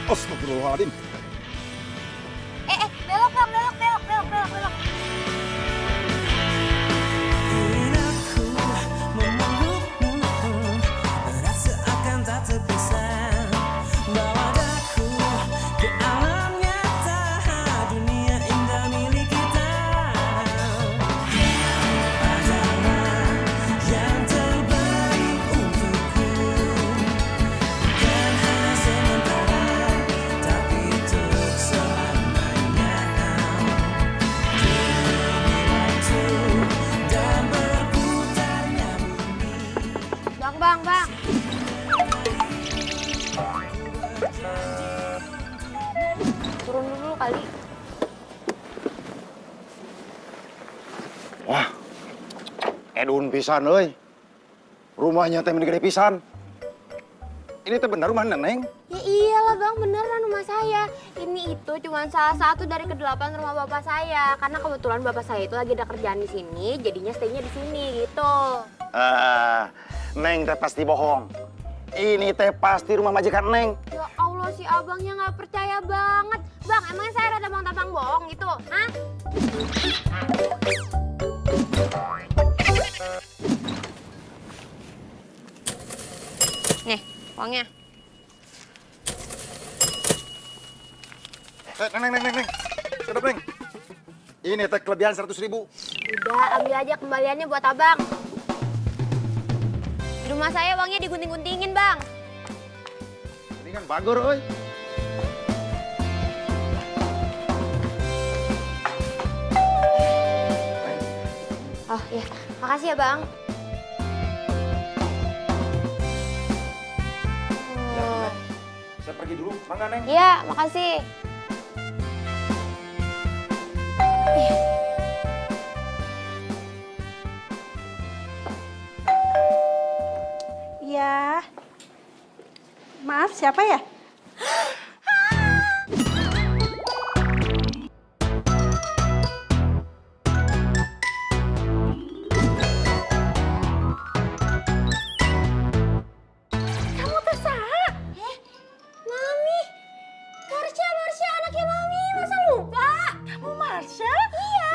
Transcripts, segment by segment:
Astagfirullahaladzim. Belok bang, belok. Bang. Turun dulu kali. Wah, edun pisan euy. Rumahnya teh gede pisan. Ini teh bener rumah Neneng? Ya iyalah bang, beneran rumah saya. Ini itu cuma salah satu dari ke-8 rumah bapak saya. Karena kebetulan bapak saya itu lagi ada kerjaan di sini, jadinya stay-nya di sini gitu. Neng teh pasti bohong. Ini teh pasti rumah majikan Neng. Ya Allah, si abangnya nggak percaya banget. Bang, emangnya saya ada tabang-tabang bohong gitu? Hah? Nih, uangnya. Neng. Sedap, Neng. Ini teh kelebihan 100.000. Udah, ambil aja kembaliannya buat abang. Di rumah saya uangnya digunting-guntingin, Bang. Ini kan bagur, oi. Oh iya, makasih ya, Bang. Saya pergi dulu, mangga, Neng. Iya, makasih. Ya, maaf siapa ya? Kamu tersaha? Mami, Marsha anaknya Mami, masa lupa? Kamu Marsha? Iya.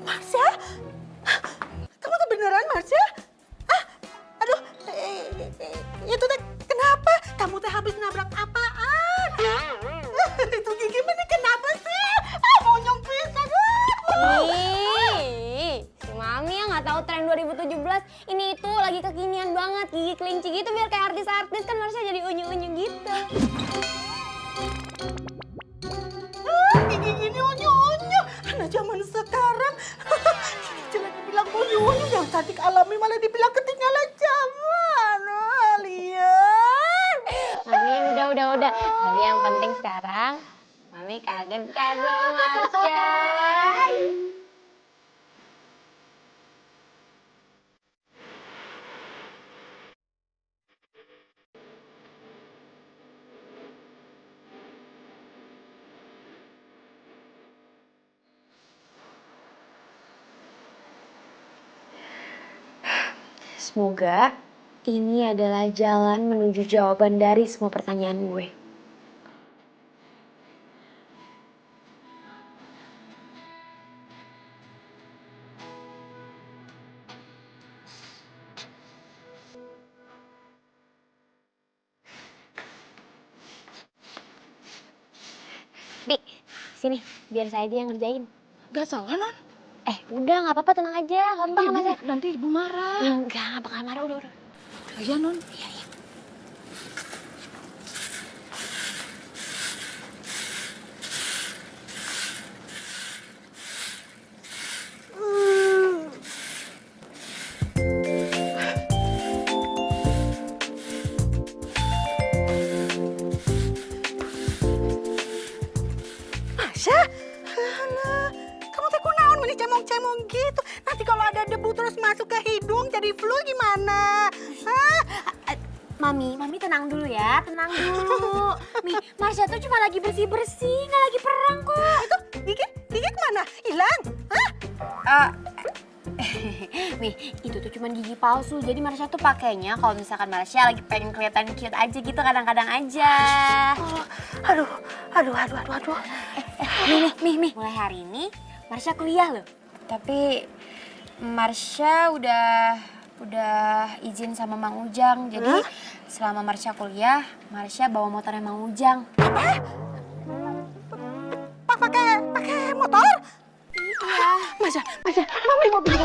Marsha? Kamu tuh beneran Marsha? Aduh, itu teh kenapa? Kamu teh habis nabrak apaan? Itu gigi mana kenapa sih? Monyong pisan. Ih, si Mami yang nggak tahu tren 2017 ini itu lagi kekinian banget, gigi kelinci gitu biar kayak artis-artis kan Marsha jadi unyu-unyu gitu. Gigi gini unyu-unyu. Anak zaman sekarang. Gigi jelek dibilang unyu-unyu. Yang cantik alami malah dibilang ketinggalan zaman. Lian. Mami udah. Tapi yang penting sekarang Mami kangen kan sama Marsha. Semoga ini adalah jalan menuju jawaban dari semua pertanyaan gue. Bi, sini, biar saya aja yang ngerjain. Gak salah, Non. Udah, nggak apa-apa, tenang aja, gampang sama saya. Nanti ibu marah. Enggak, nggak bakal marah, udah. Iya, Non. Iya. Masya, alah, kamu teh kunaon meni cemong-cemong gitu. Nanti kalau ada debu terus masuk ke hidung jadi flu gimana? Hah? Mami tenang dulu ya, tenang dulu. Mi, Marsha tuh cuma lagi bersih-bersih, nggak lagi perang kok. Itu gigi kemana? Hilang? Hah? Nih, itu tuh cuma gigi palsu. Jadi Marsha tuh pakainya kalau misalkan Marsha lagi pengen kelihatan cute aja gitu kadang-kadang aja. Oh, aduh. Nih. Mulai hari ini Marsha kuliah loh. Tapi Marsha udah izin sama Mang Ujang. Jadi selama Marsha kuliah, Marsha bawa motornya Mang Ujang. Pakai motor? Iya. Masya, mami mau beli.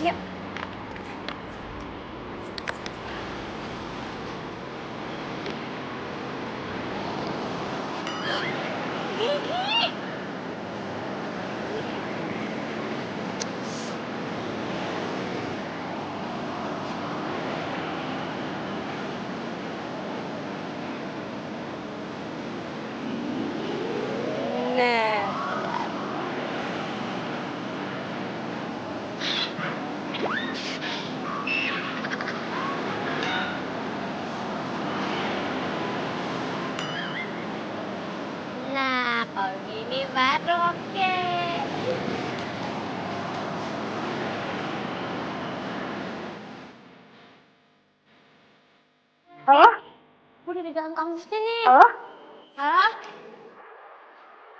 Iya. Nah, kalau gini baru oke. Halo? Udah di dalam kampusnya nih. Halo? Halo?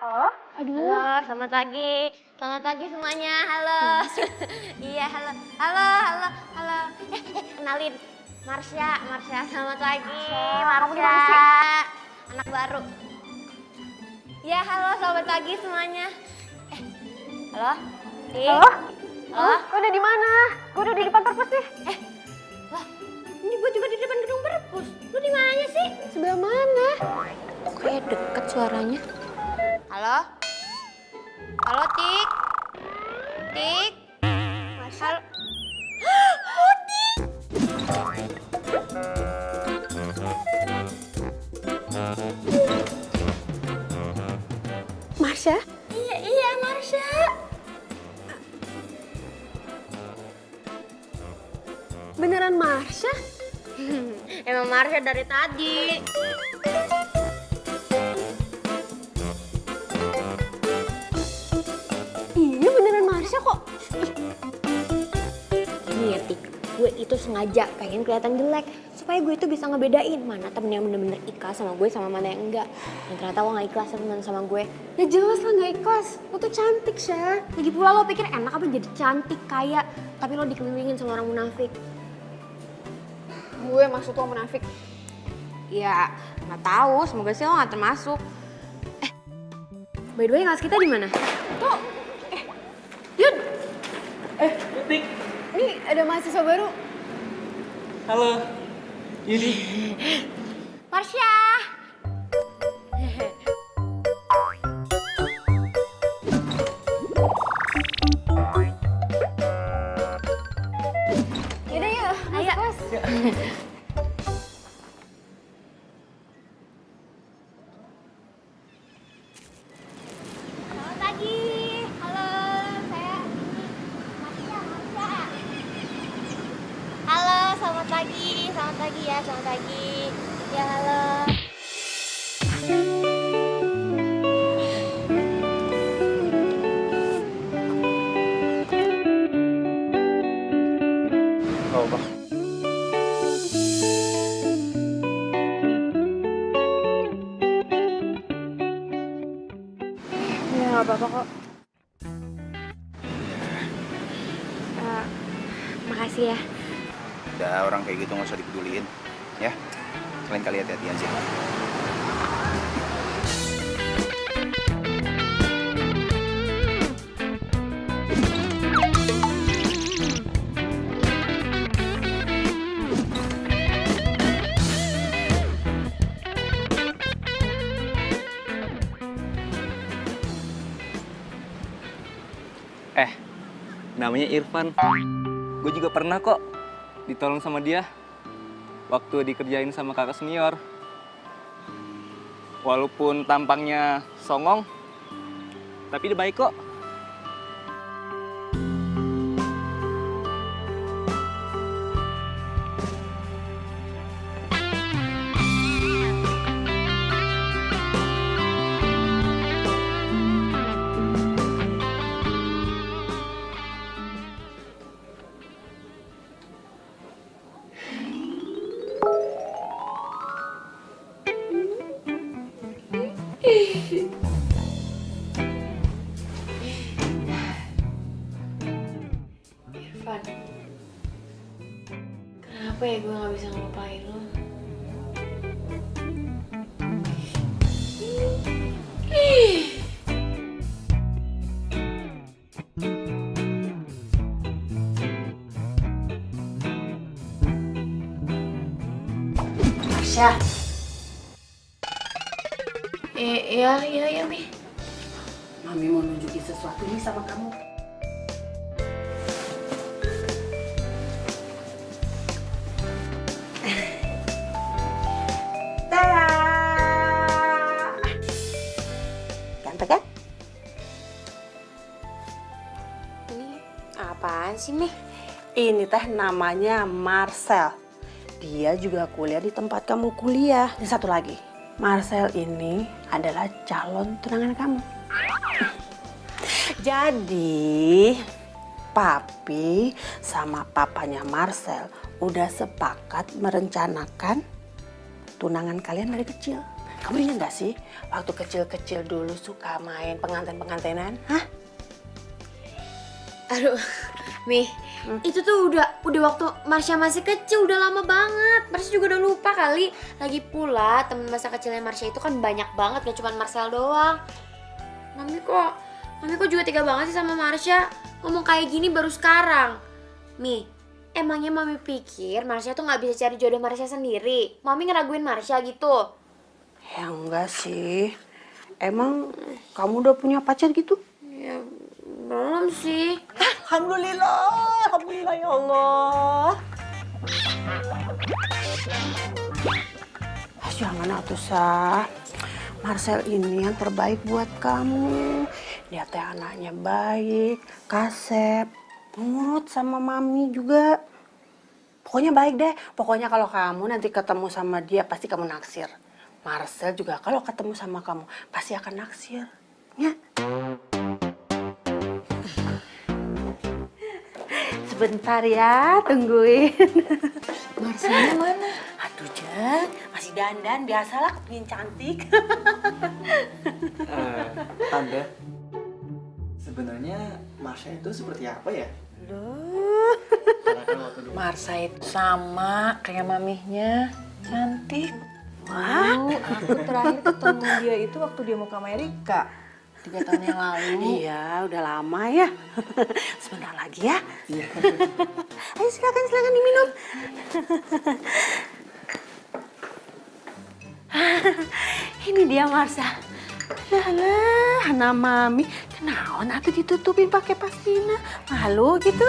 Halo? Halo, selamat pagi. Selamat pagi semuanya. Halo. Iya, halo. Halo. Kenalin. Marsha, selamat pagi. Marsha. Anak baru. Ya, halo, selamat pagi semuanya. Halo? Tik? Halo? Gue udah di mana? Gue udah di depan perpus nih. Lah, ini gue juga di depan gedung perpus. Lu di mana sih? Sebelah mana? Kayak deket suaranya. Halo? Halo, Tik? Tik? Halo? Oh, Tik! Marsha? Iya, Marsha. Beneran Marsha? Emang Marsha dari tadi. Iya beneran Marsha kok. Ini ya, Tik. Gue itu sengaja pengen kelihatan jelek. Supaya gue itu bisa ngebedain mana temen yang bener-bener ikhlas sama gue sama mana yang enggak. Dan ternyata lo gak ikhlas temen sama gue. Ya jelas lah gak ikhlas. Lo tuh cantik, Syah. Lagi pula lo pikir enak apa jadi cantik, kaya. Tapi lo dikelilingin sama orang munafik. Gue maksud lo munafik. Ya, nggak tahu. Semoga sih lo nggak termasuk. By the way, kelas kita di mana? Tuh. Yud. Tik. Nih ada mahasiswa baru. Halo. Yudi. Marsha. Yaudah yuk, Ayo. kelas. Selamat pagi. Halo, saya Marsha. Halo, selamat pagi. Selamat pagi ya, selamat pagi. Ya, halo. Oh, Bang. Ya, nggak apa-apa kok. Makasih ya. Udah, orang kayak gitu nggak usah dipeduliin. Ya, selain kali hati-hati aja. Namanya Irfan. Gue juga pernah kok ditolong sama dia waktu dikerjain sama kakak senior. Walaupun tampangnya songong, Tapi dia baik kok. Irfan, kenapa ya gue gak bisa ngelupain lo? Marsha. Iya, Mi. Mami mau nunjukin sesuatu nih sama kamu. Tada! Ganteng kan? Ini apaan sih, Mi? Ini teh namanya Marcel. Dia juga kuliah di tempat kamu kuliah. Dan satu lagi, Marcel ini adalah calon tunangan kamu. Jadi, papi sama papanya Marcel udah sepakat merencanakan tunangan kalian dari kecil. Kamu ingat gak sih, waktu kecil-kecil dulu suka main pengantin-pengantinan? Hah? Aduh, Mi, itu tuh udah waktu Marsha masih kecil, udah lama banget. Marsha juga udah lupa kali. Lagi pula temen masa kecilnya Marsha itu kan banyak banget, gak cuma Marcel doang. Mami kok juga tega banget sih sama Marsha. Ngomong kayak gini baru sekarang. Mi, emangnya Mami pikir Marsha tuh gak bisa cari jodoh Marsha sendiri? Mami ngeraguin Marsha gitu? Ya enggak sih. Emang kamu udah punya pacar gitu? Ya, belum sih. Alhamdulillah ya Allah. Jangan atuh Sah. Marcel ini yang terbaik buat kamu. Dia teh anaknya baik, kasep, nurut sama mami juga. Pokoknya baik deh. Pokoknya kalau kamu nanti ketemu sama dia pasti kamu naksir. Marcel juga kalau ketemu sama kamu pasti akan naksir. Ya. Sebentar ya, tungguin. Marcelnya mana? Aduh, Jeng, masih dandan, biasalah kepingin cantik. Tante, sebenarnya Marsha itu seperti apa ya? Loh. Marsha itu sama kayak mamihnya, cantik. Wah, Aku terakhir ketemu dia itu waktu dia mau ke Amerika 3 tahun yang lalu. iya udah lama ya. Sebentar lagi ya. Iya. Ayo silakan diminum. Ini dia Marsha. Lah, anak mami. Kenaon atuh ditutupin pakai pasmina? Malu gitu.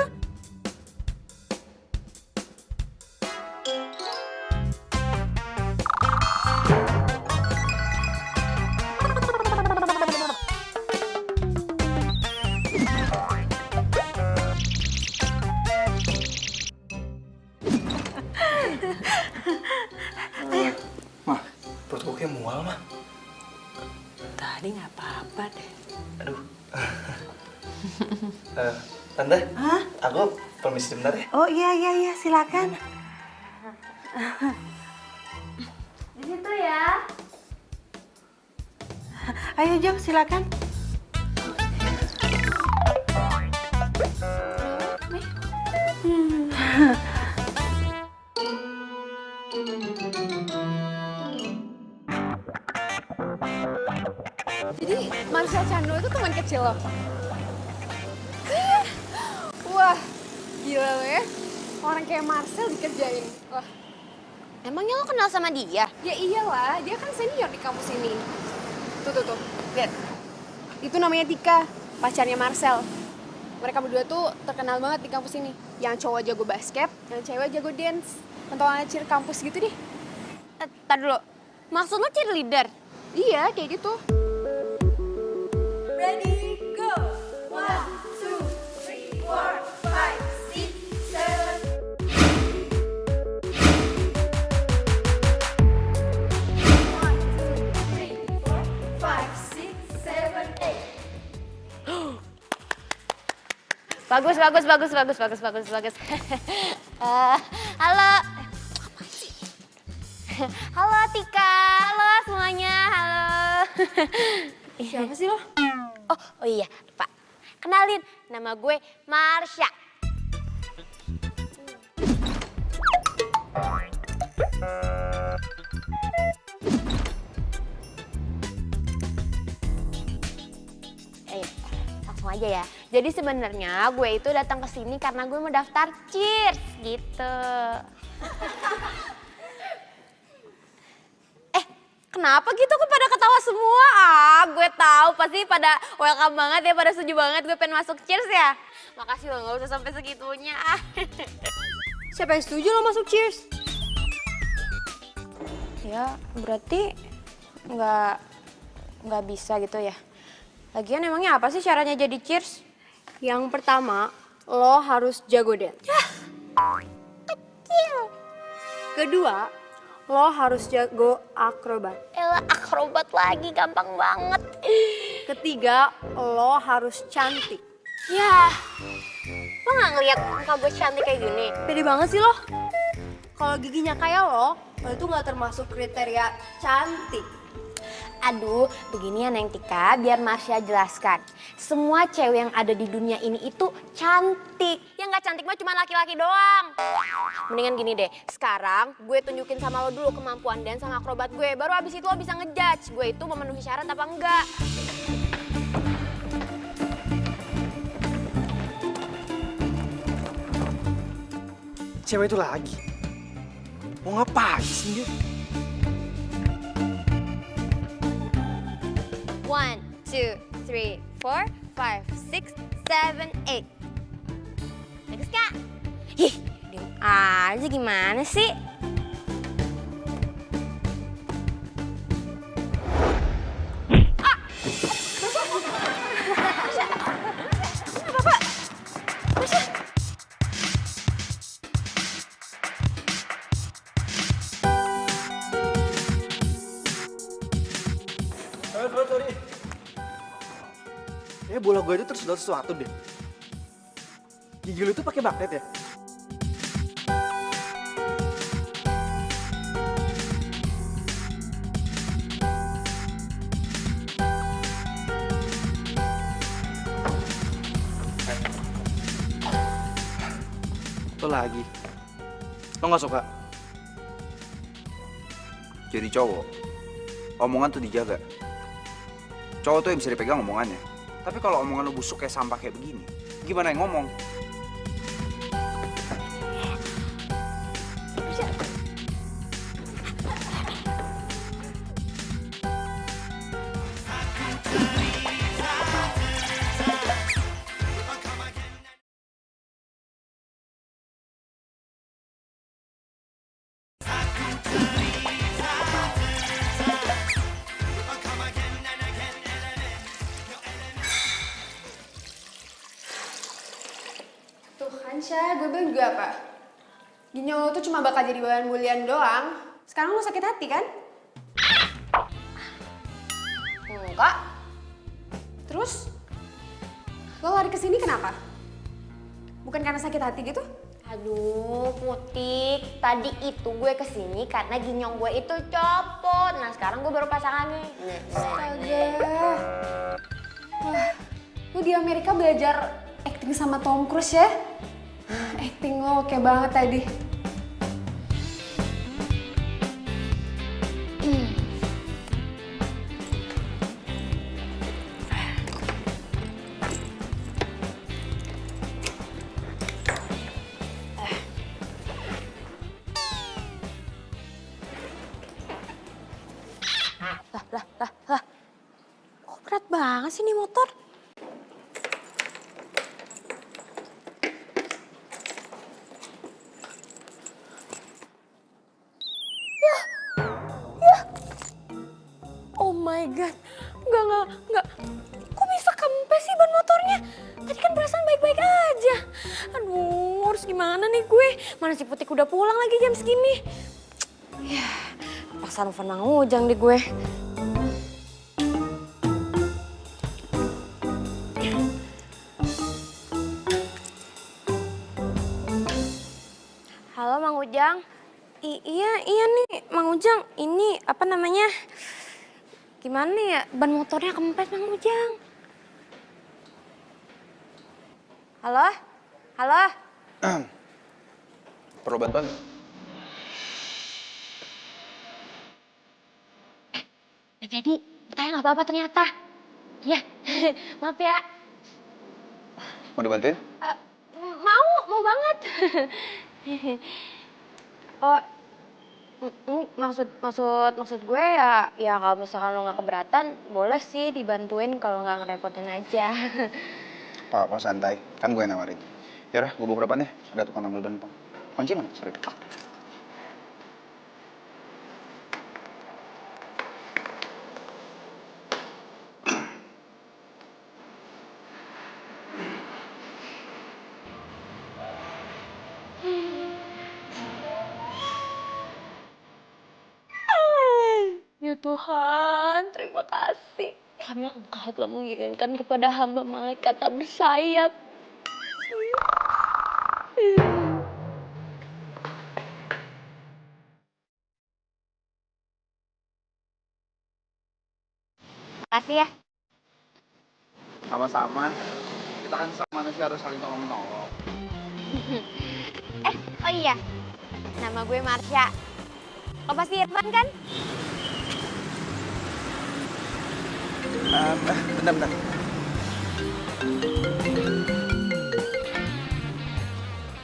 Mah, perut gue kayak mual, mah. Tadi nggak apa-apa deh. Aduh. Tante, Hah? aku permisi sebentar ya. Oh iya silakan. Di situ ya. Ayo Jeng silakan. Jadi Marcel Chandra itu teman kecil lo? Wah, gila lo ya. Orang kayak Marcel dikerjain. Wah, Emangnya lo kenal sama dia? ya iyalah, dia kan senior di kampus ini. Tuh. Lihat. Itu namanya Tika, pacarnya Marcel. Mereka berdua tuh terkenal banget di kampus ini. Yang cowok jago basket, yang cewek jago dance. Pentolan cheer kampus gitu deh. Tar dulu. Maksud lo cheerleader? Iya, kayak gitu. Ready? Bagus. Halo. Halo Tika, halo semuanya, halo. Siapa sih lo? Oh iya, Pak. Kenalin, nama gue Marsha. Langsung aja ya. Jadi sebenarnya gue itu datang ke sini karena gue mau daftar Cheers gitu. Kenapa gitu kok pada ketawa semua? Gue tahu pasti pada welcome banget ya, pada setuju banget gue pengen masuk Cheers ya. Makasih loh, gak usah sampai segitunya. Siapa yang setuju lo masuk Cheers? Ya berarti nggak bisa gitu ya. Lagian emangnya apa sih caranya jadi Cheers? Yang pertama, lo harus jago dance. Kecil. Kedua, lo harus jago akrobat. Elah akrobat lagi, gampang banget. Ketiga, lo harus cantik. Ya, lo nggak ngeliat muka gue cantik kayak gini? Pede banget sih lo. Kalau giginya kayak lo itu nggak termasuk kriteria cantik. Aduh, begini ya Neng Tika, biar Marsha jelaskan. Semua cewek yang ada di dunia ini itu cantik. Yang nggak cantik mah cuma laki-laki doang. Mendingan gini deh, sekarang gue tunjukin sama lo dulu kemampuan dan sama akrobat gue. Baru abis itu lo bisa ngejudge gue itu memenuhi syarat apa enggak. Cewek itu lagi. Mau ngapain sih dia? 1, 2, 3, 4, 5, 6, 7, 8. Bagus Kak? Ih, diem aja gimana sih? Sorry. Bola gue itu tersedot sesuatu deh. Gigi lu tuh pakai magnet ya? Lo lagi. Lo gak suka? Jadi cowok, omongan tuh dijaga. Cowok tuh yang bisa dipegang omongannya. Tapi kalau omongan lu busuk kayak sampah kayak begini, gimana yang ngomong? Gue bilang juga apa? Ginjal lo tuh cuma bakal jadi bahan bulian doang. Sekarang lo sakit hati kan? Enggak. Terus? Lo lari ke sini kenapa? Bukan karena sakit hati gitu? Aduh, Putik. Tadi itu gue kesini karena ginyong gue itu copot. Nah, sekarang gue baru pasang lagi. Astaga. Wah, lo di Amerika belajar acting sama Tom Cruise ya? Acting lo oke banget tadi. Lah. Kok berat banget sih nih motor? Oh my god, enggak. Kok bisa kempes sih ban motornya? Tadi kan perasaan baik-baik aja. Aduh, harus gimana nih gue? Mana si Putik udah pulang lagi jam segini? Ya, paksa nelfon Mang Ujang deh gue. Halo Mang Ujang. Iya nih Mang Ujang. Ini apa namanya? Gimana ya? Ban motornya kempes Mang Ujang. Halo? Halo? Perlu bantuan? Jadi, saya nggak apa-apa ternyata. Ya, maaf ya. Mau dibantuin? Mau banget. Oh, maksud gue ya kalau misalkan lo nggak keberatan, boleh sih dibantuin kalau nggak ngerepotin aja. Pak, santai. Kan gue yang nawarin. Yaudah, gue bawa depannya. Ada tukang ambil ban, Pak. Kunci mana? Sorry. Ya Tuhan, terima kasih. Karena Engkau telah mengirimkan kepada hamba malaikat tak bersayap. Makasih ya. Sama-sama. Kita kan sama manusia harus saling tolong-menolong. Oh iya, nama gue Marsha. Lo pasti Irfan kan? Bentar.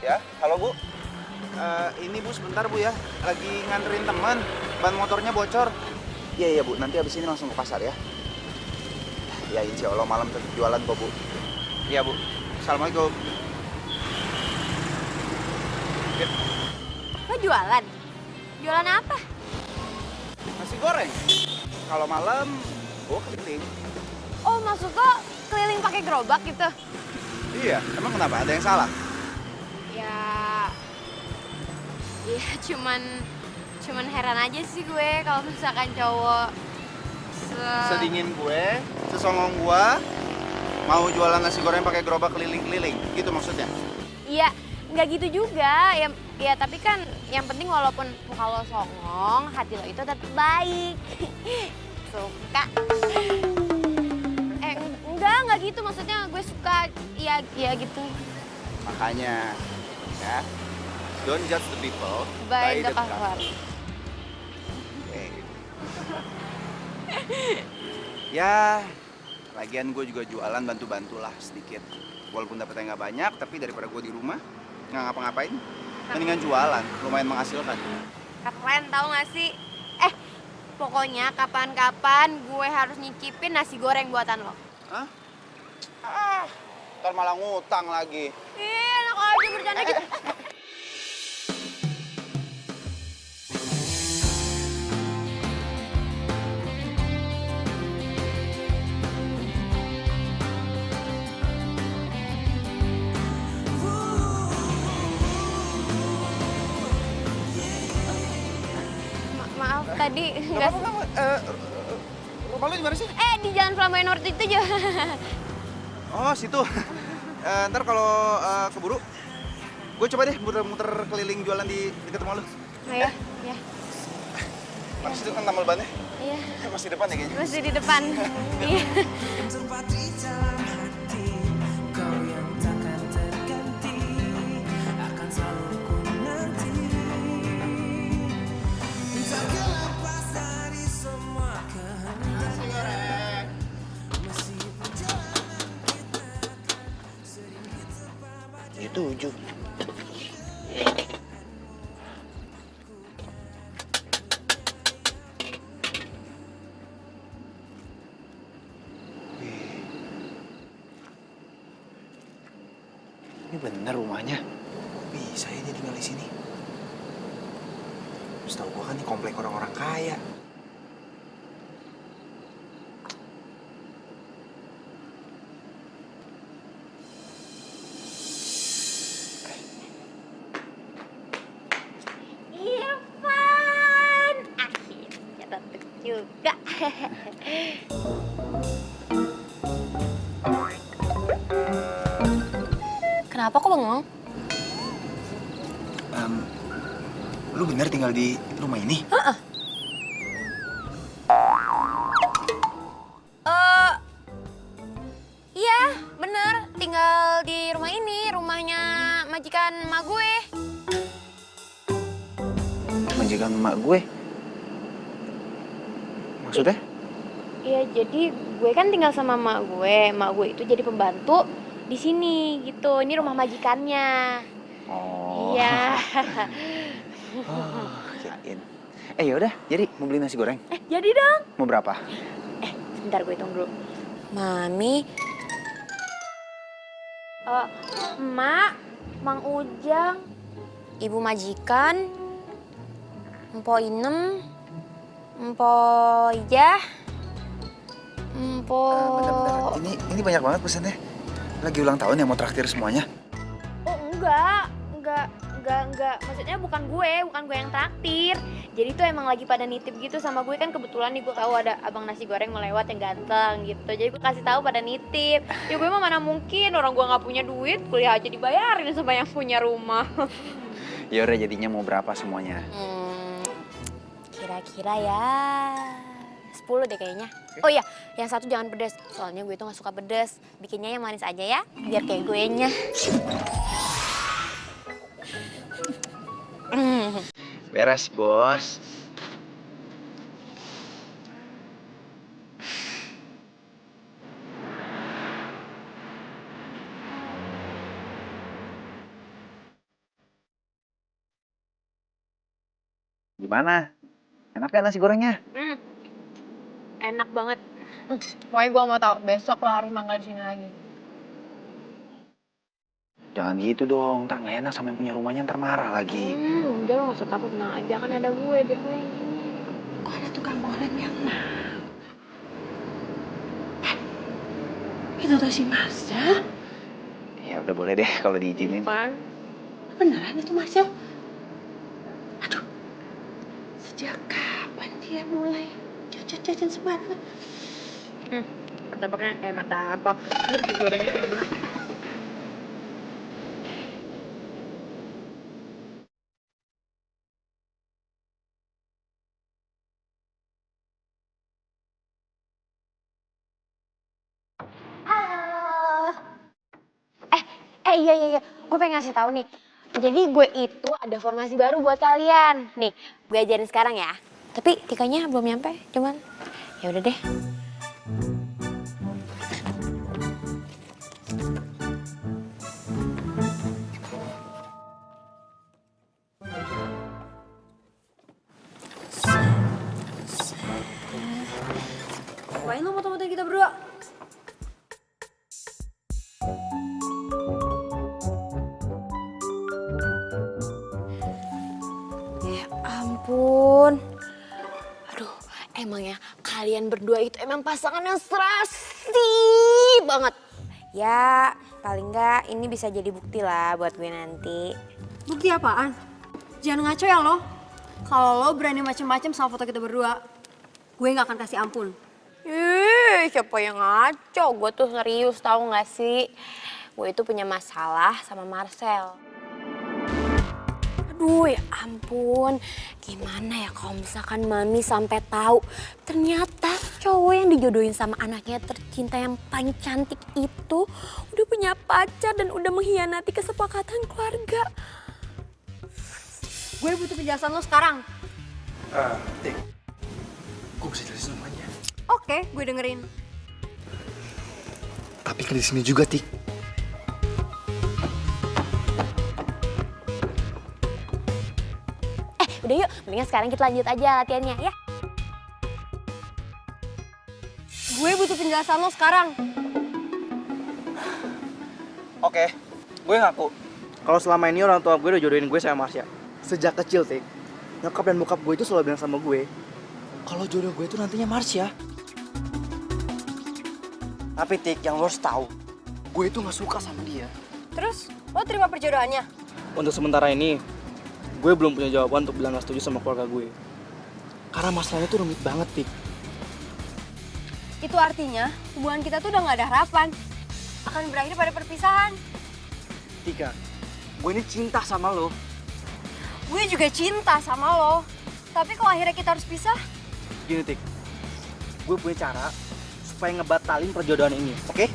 Ya, halo Bu. Ini Bu sebentar Bu ya. Lagi nganterin teman. Ban motornya bocor. Iya Bu, nanti abis ini langsung ke pasar ya. Ya insya Allah malam tetap jualan kok Bu. Iya Bu. Assalamualaikum. Lo jualan? Jualan apa? Nasi goreng. Kalau malam, gue keliling. Oh, maksud lo keliling pakai gerobak gitu? Iya, emang kenapa? Ada yang salah? Ya cuman heran aja sih gue kalau misalkan cowok Sedingin gue, sesongong gue, mau jualan nasi goreng pakai gerobak keliling-keliling. Gitu maksudnya? Iya, nggak gitu juga. Ya tapi kan yang penting walaupun muka lo songong, hati lo itu tetap baik. Suka. Enggak gitu. Maksudnya gue suka, ya gitu. Makanya, ya, don't judge the people By the cover. Okay. Ya, lagian gue juga jualan bantu-bantulah sedikit. Walaupun dapetnya nggak banyak, tapi daripada gue di rumah nggak ngapa-ngapain, mendingan jualan, lumayan menghasilkan. Keren tau gak sih? Pokoknya kapan-kapan gue harus nyicipin nasi goreng buatan lo. Hah? Ntar malah ngutang lagi. Enak aja bercanda gitu. Maaf tadi nggak. Rumah lu di mana sih? Di Jalan Flamboyan North itu aja. Oh, situ. Ntar kalau keburu, gue coba deh muter-muter keliling jualan di dekat rumah lu. Oh ya. Mana situ kan tambal bannya? Iya. Masih depan ya kayaknya? Masih di depan. Iya. Tujuh. Ini bener rumahnya. Bisa ya dia tinggal di sini. Setahu gua kan ini komplek orang-orang kaya. Irfan, akhirnya datang juga. Kenapa kok bengong? Lu bener tinggal di rumah ini? Iya, bener. Tinggal di rumah ini, rumahnya majikan emak gue. Majikan emak gue? Maksudnya? Iya, jadi gue kan tinggal sama emak gue. Emak gue itu jadi pembantu di sini gitu. Ini rumah majikannya. Oh. Iya. Oh, kirain. Yaudah, jadi mau beli nasi goreng? Jadi dong. Mau berapa? Sebentar gue hitung dulu. Mami. Emak, Mang Ujang, Ibu majikan, Mpo Inem, Mpo Ijah, Mpo... Bentar. Ini banyak banget pesannya. Lagi ulang tahun yang mau traktir semuanya? Oh enggak. Maksudnya bukan gue yang traktir. Jadi tuh emang lagi pada nitip gitu sama gue, kan kebetulan nih gue tahu ada abang nasi goreng mau lewat yang ganteng gitu. Jadi gue kasih tahu pada nitip. Ya gue mah mana mungkin, orang gue nggak punya duit, kuliah aja dibayarin sama yang punya rumah. Ya udah, jadinya mau berapa semuanya? Kira-kira ya 10 deh kayaknya. Oh iya, yang satu jangan pedas. Soalnya gue tuh gak suka pedas. Bikinnya yang manis aja ya, biar kayak gue nya. Beres, Bos. Gimana? Enak kan nasi gorengnya? Enak banget. Pokoknya gue mau tahu besok lo harus manggal di sini lagi. Jangan gitu dong, ntar gak enak sama yang punya rumahnya, ntar marah lagi. Udah lo gak usah takut, tenang aja, kan ada gue, biar gue yang gini. Kok ada tukang goreng yang itu tuh si Marcel? Ya udah, boleh deh kalau diizinin. Beneran itu Marcel? Aduh, sejak kapan dia mulai jajan sembarangan? Martabaknya martabak. Nasi gorengnya enak. Iya. Gue pengen ngasih tahu nih. Jadi gue itu ada formasi baru buat kalian. Nih, gue ajarin sekarang ya. Tapi Tikanya belum nyampe, cuman ya udah deh. Ngapain lo moto-moto kita berdua? Ampun. Aduh, emang ya kalian berdua itu emang pasangan yang serasi banget. Ya, paling enggak ini bisa jadi bukti lah buat gue nanti. Bukti apaan? Jangan ngaco ya lo. Kalau lo berani macem-macem sama foto kita berdua, gue gak akan kasih ampun. Siapa yang ngaco? Gue tuh serius, tahu gak sih? Gue itu punya masalah sama Marcel. Aduh ya ampun, gimana ya kalau misalkan Mami sampai tahu ternyata cowok yang dijodohin sama anaknya tercinta yang paling cantik itu udah punya pacar dan udah mengkhianati kesepakatan keluarga. Gue butuh penjelasan lo sekarang. Tik, gue bisa jelasin semuanya. Oke, gue dengerin. Tapi kan di sini juga, Tik. Udah yuk, mendingan sekarang kita lanjut aja latihannya ya. Gue butuh penjelasan lo sekarang. Oke, gue ngaku. Kalau selama ini orang tua gue udah jodohin gue sama Marsha. Sejak kecil, Tik. Nyokap dan bokap gue itu selalu bilang sama gue, kalau jodoh gue itu nantinya Marsha. Tapi Tik, yang lo harus tahu, gue itu gak suka sama dia. Terus, lo terima perjodohannya? Untuk sementara ini, gue belum punya jawaban untuk bilang gak setuju sama keluarga gue. Karena masalahnya tuh rumit banget, Tik. Itu artinya hubungan kita tuh udah gak ada harapan. Akan berakhir pada perpisahan. Tika, gue ini cinta sama lo. Gue juga cinta sama lo. Tapi kalau akhirnya kita harus pisah, Gini, Tik. Gue punya cara supaya ngebatalin perjodohan ini, oke?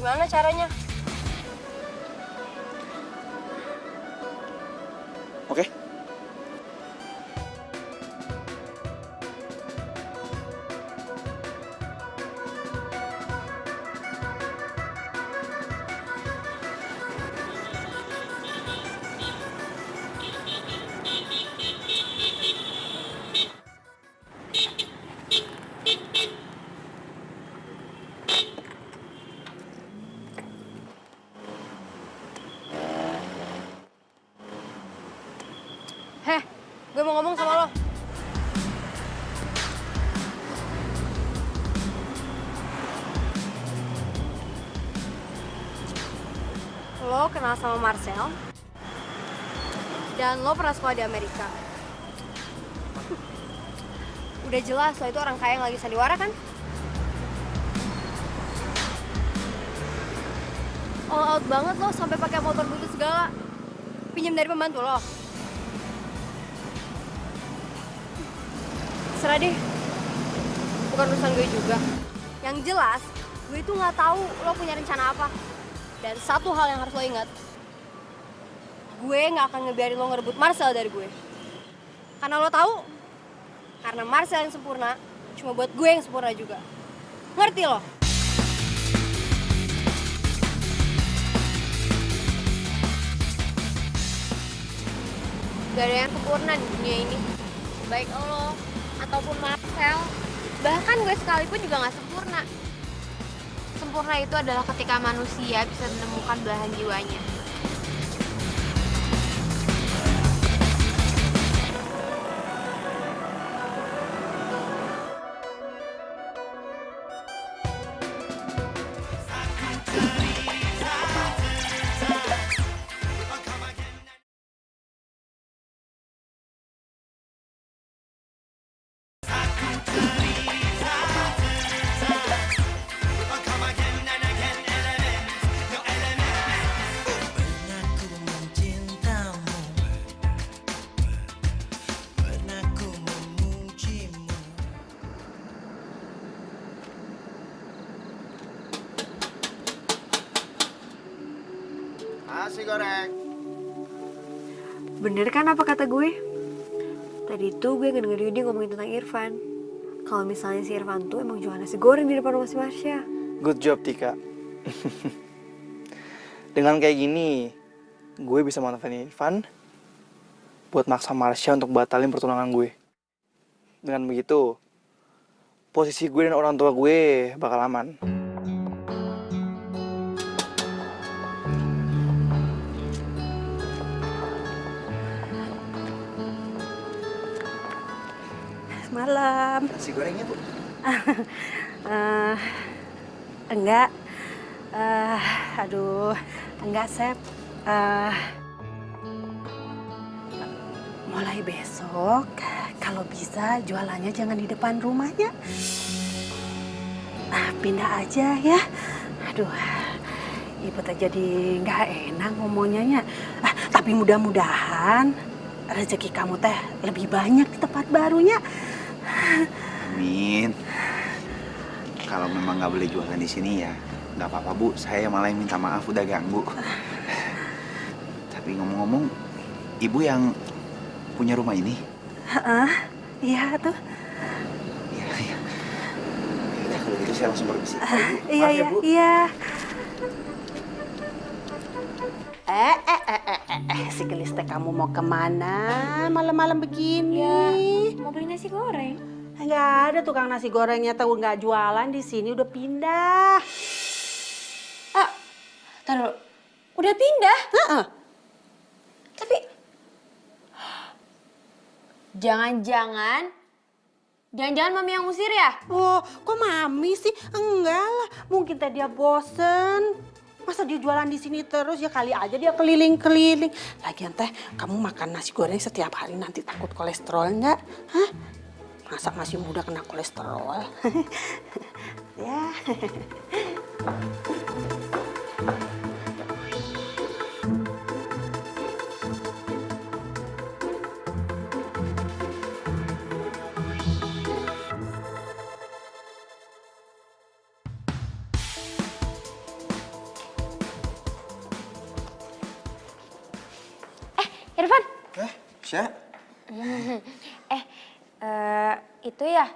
gimana caranya? Oke? Heh, gue mau ngomong sama lo. Lo kenal sama Marcel, dan lo pernah sekolah di Amerika. Udah jelas lo itu orang kaya yang lagi sandiwara kan? All out banget lo sampai pakai motor butut segala. Pinjam dari pembantu lo. Serah deh, bukan urusan gue juga. Yang jelas, gue itu nggak tahu lo punya rencana apa. Dan satu hal yang harus lo ingat, gue nggak akan ngebiarin lo ngerebut Marcel dari gue. Karena lo tahu, karena Marcel yang sempurna, cuma buat gue yang sempurna juga. Ngerti lo? Gak ada yang sempurna di dunia ini. Baik lo ataupun Marcel, bahkan gue sekalipun juga gak sempurna. Sempurna itu adalah ketika manusia bisa menemukan belahan jiwanya. Nasi goreng. Bener kan apa kata gue? Tadi tuh gue ngedenger dia ngomongin tentang Irfan. Kalau misalnya si Irfan tuh emang jualan nasi goreng di depan rumah si Marsha. Good job, Tika. Dengan kayak gini, gue bisa manfaatin Irfan buat maksa Marsha untuk batalin pertunangan gue. Dengan begitu, posisi gue dan orang tua gue bakal aman. Malam. Nasi gorengnya, Bu. Enggak. Aduh, enggak, Sep. Mulai besok, kalau bisa jualannya jangan di depan rumahnya. Pindah aja ya. Aduh, ibu teh jadi nggak enak ngomongnya. Tapi mudah-mudahan rezeki kamu teh lebih banyak di tempat barunya. Amin. Kalau memang nggak boleh jualan di sini ya, nggak apa-apa, Bu. Saya malah yang minta maaf udah ganggu. Tapi ngomong-ngomong, Ibu yang punya rumah ini? Iya tuh. Iya, iya. Yaudah, kalau gitu saya langsung permisi. Iya, Maaf iya, ya, Bu. iya. Si Gelis teh kamu mau kemana malam-malam begini? Mau beli nasi goreng. Nggak ada tukang nasi gorengnya, tahu nggak jualan di sini, udah pindah. Taruh, udah pindah? Tapi jangan-jangan mami yang ngusir ya? Oh, kok mami sih? Enggak lah, mungkin teh dia bosen. Masa dia jualan di sini terus, ya kali aja dia keliling-keliling. Lagian teh, kamu makan nasi goreng setiap hari nanti takut kolesterol nggak? Hah? Masa masih muda kena kolesterol? Ya. Sya? Itu ya,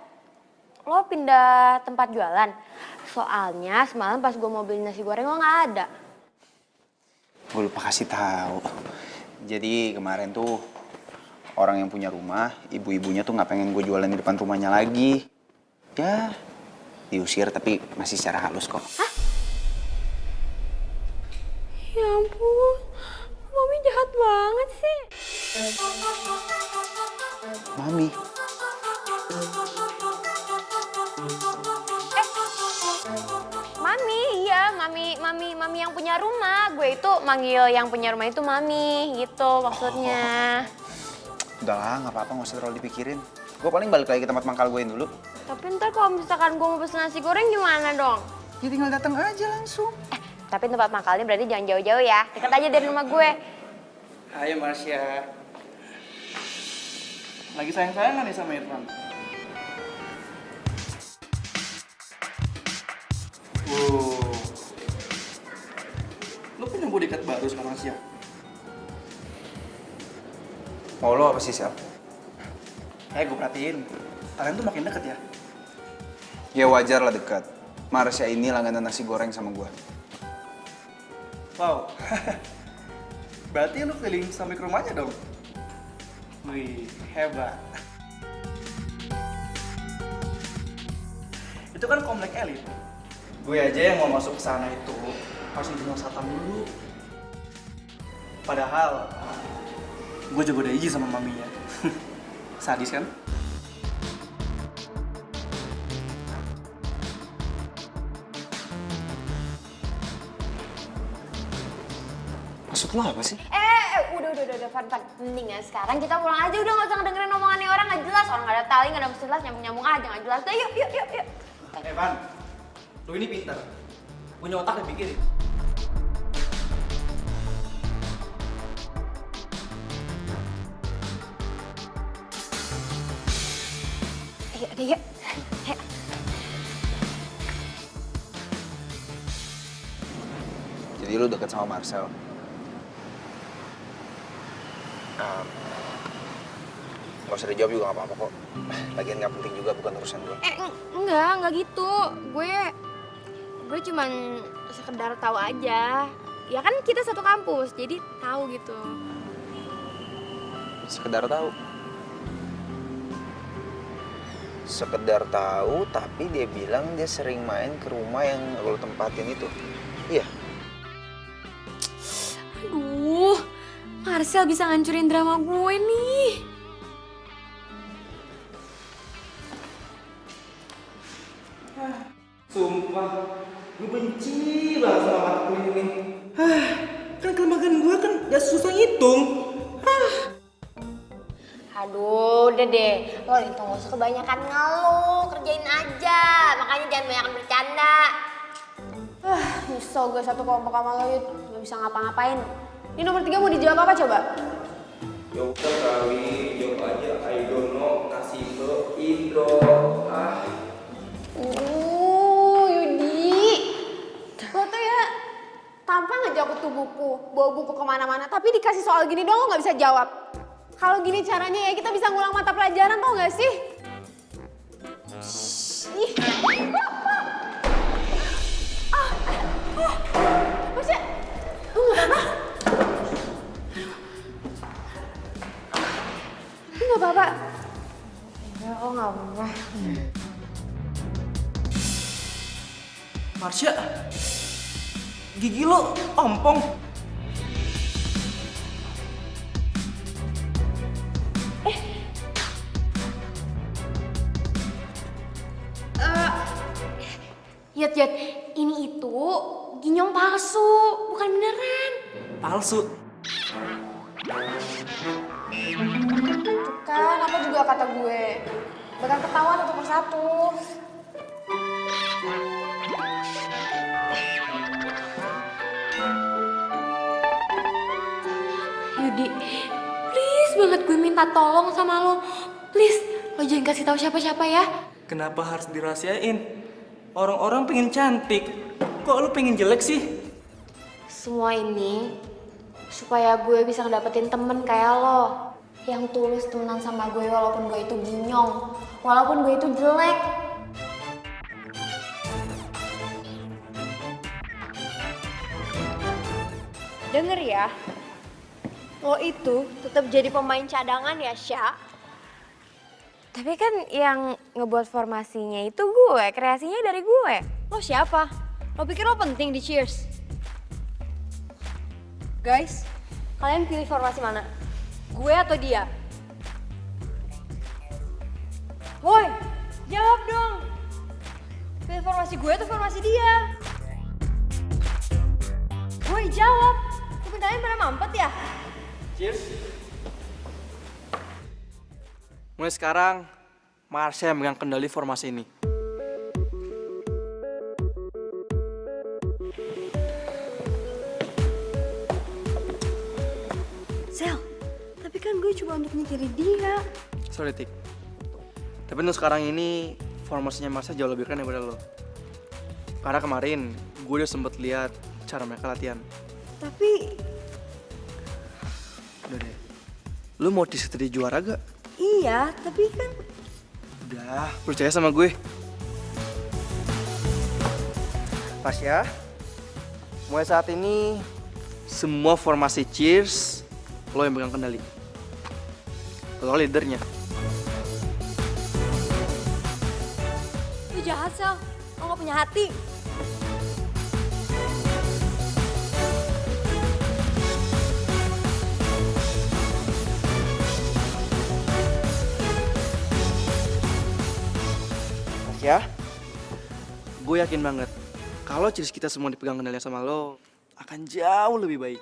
lo pindah tempat jualan? Soalnya semalam pas gue mau beli nasi goreng lo nggak ada. Gue lupa kasih tahu. Jadi kemarin tuh orang yang punya rumah, ibu-ibunya tuh nggak pengen gue jualan di depan rumahnya lagi. Ya, diusir tapi masih secara halus kok. Hah? Ya ampun, Mami jahat banget sih. Mami? Mami, iya, Mami yang punya rumah. Gue itu manggil yang punya rumah itu Mami, gitu maksudnya. Udahlah, nggak apa-apa, nggak usah terlalu dipikirin. Gue paling balik lagi ke tempat mangkal gue dulu. Tapi ntar kalau misalkan gue mau pesen nasi goreng gimana dong? Ya tinggal datang aja langsung. Tapi tempat mangkalnya berarti jangan jauh-jauh ya. Dekat aja dari rumah gue. Hai Marsha. Lagi sayang-sayangan nih sama Irfan? Wow. Lo punya bodyguard baru sekarang sih ya? Mau lo apa sih, Sel? Gue perhatiin. Kalian tuh makin deket ya? Ya wajar lah dekat. Marsha ini langganan nasi goreng sama gue. Wow. Berarti lo keliling sampai ke rumahnya dong? Wih, hebat. Itu kan komplek elit. Gue aja yang mau masuk ke sana itu harus izin satpam dulu. Padahal gue juga udah izin sama maminya. Sadis kan? Maksud lo apa sih? Udah, Van. Mendingan sekarang kita pulang aja, udah gak usah ngedengerin omongannya orang, gak jelas. Orang gak ada tali, gak ada jelas, nyambung-nyambung aja, gak jelas. Udah, yuk. Van, lu ini pintar. Punya otak dipikirin. Yuk. Jadi lo deket sama Marcel? Gak usah dijawab juga gak apa-apa kok. Lagian gak penting juga, bukan urusan gue. Enggak gitu. Gue cuman sekedar tahu aja. Ya kan kita satu kampus, jadi tahu gitu. Sekedar tahu? Sekedar tahu, tapi dia bilang dia sering main ke rumah yang lo tempatin itu. Iya? Aduh, Marcel bisa ngancurin drama gue nih. Sumpah, gue benci banget sama mata kuliah ini. Kan kelembagaan gue kan gak susah ngitung. Aduh, udah deh. Lo itu gak usah kebanyakan ngeluh, kerjain aja. Makanya jangan banyak bercanda. Nyesel gue satu kelompok sama lo, Yud. Gak bisa ngapa-ngapain. Ini nomor 3 mau dijawab apa coba? Jawab kali, jawab aja. I don't know, kasih ke Indro. Yudi. Lo tuh ya tampang aja aku tuh buku, bawa buku kemana-mana. Tapi dikasih soal gini doang lo gak bisa jawab. Kalau gini caranya ya kita bisa ngulang mata pelajaran, tau gak sih? Ih. Masya, lu gak apa-apa? Lu gak apa-apa? Ya, oh gak apa-apa. Marsha, gigi lo ompong. Yud, ini itu ginyong palsu, bukan beneran. Palsu. Tuh kan, apa juga kata gue. Bakal ketahuan satu persatu. Yudi, please banget gue minta tolong sama lo. Please, lo jangan kasih tahu siapa-siapa ya. Kenapa harus dirahasiain? Orang-orang pengen cantik. Kok lo pengen jelek sih? Semua ini supaya gue bisa ngedapetin temen kayak lo yang tulus temenan sama gue walaupun gue itu ginyong, walaupun gue itu jelek. Denger ya, lo itu tetap jadi pemain cadangan ya, Sya. Tapi kan yang ngebuat formasinya itu gue, kreasinya dari gue. Lo siapa? Lo pikir lo penting di Cheers? Guys, kalian pilih formasi mana? Gue atau dia? Woi, jawab dong. Pilih formasi gue atau formasi dia? Woi, jawab. Kuping kalian pada mampet ya? Cheers. Mulai sekarang, Marsha yang megang kendali formasi ini. Sel, tapi kan gue coba untuk nyetirin dia. Sorry, Tik. Tapi untuk sekarang ini, formasinya Marsha jauh lebih keren daripada lo. Karena kemarin, gue udah sempet lihat cara mereka latihan. Tapi, Udah deh. Lu mau jadi juara gak? iya, tapi kan... Udah, percaya sama gue. Marsha, mulai saat ini, semua formasi Cheers, lo yang pegang kendali. Lo leadernya. Lu jahat, Sel. Lo gak punya hati. Ya, gue yakin banget kalau Cheers kita semua dipegang kendalinya sama lo akan jauh lebih baik.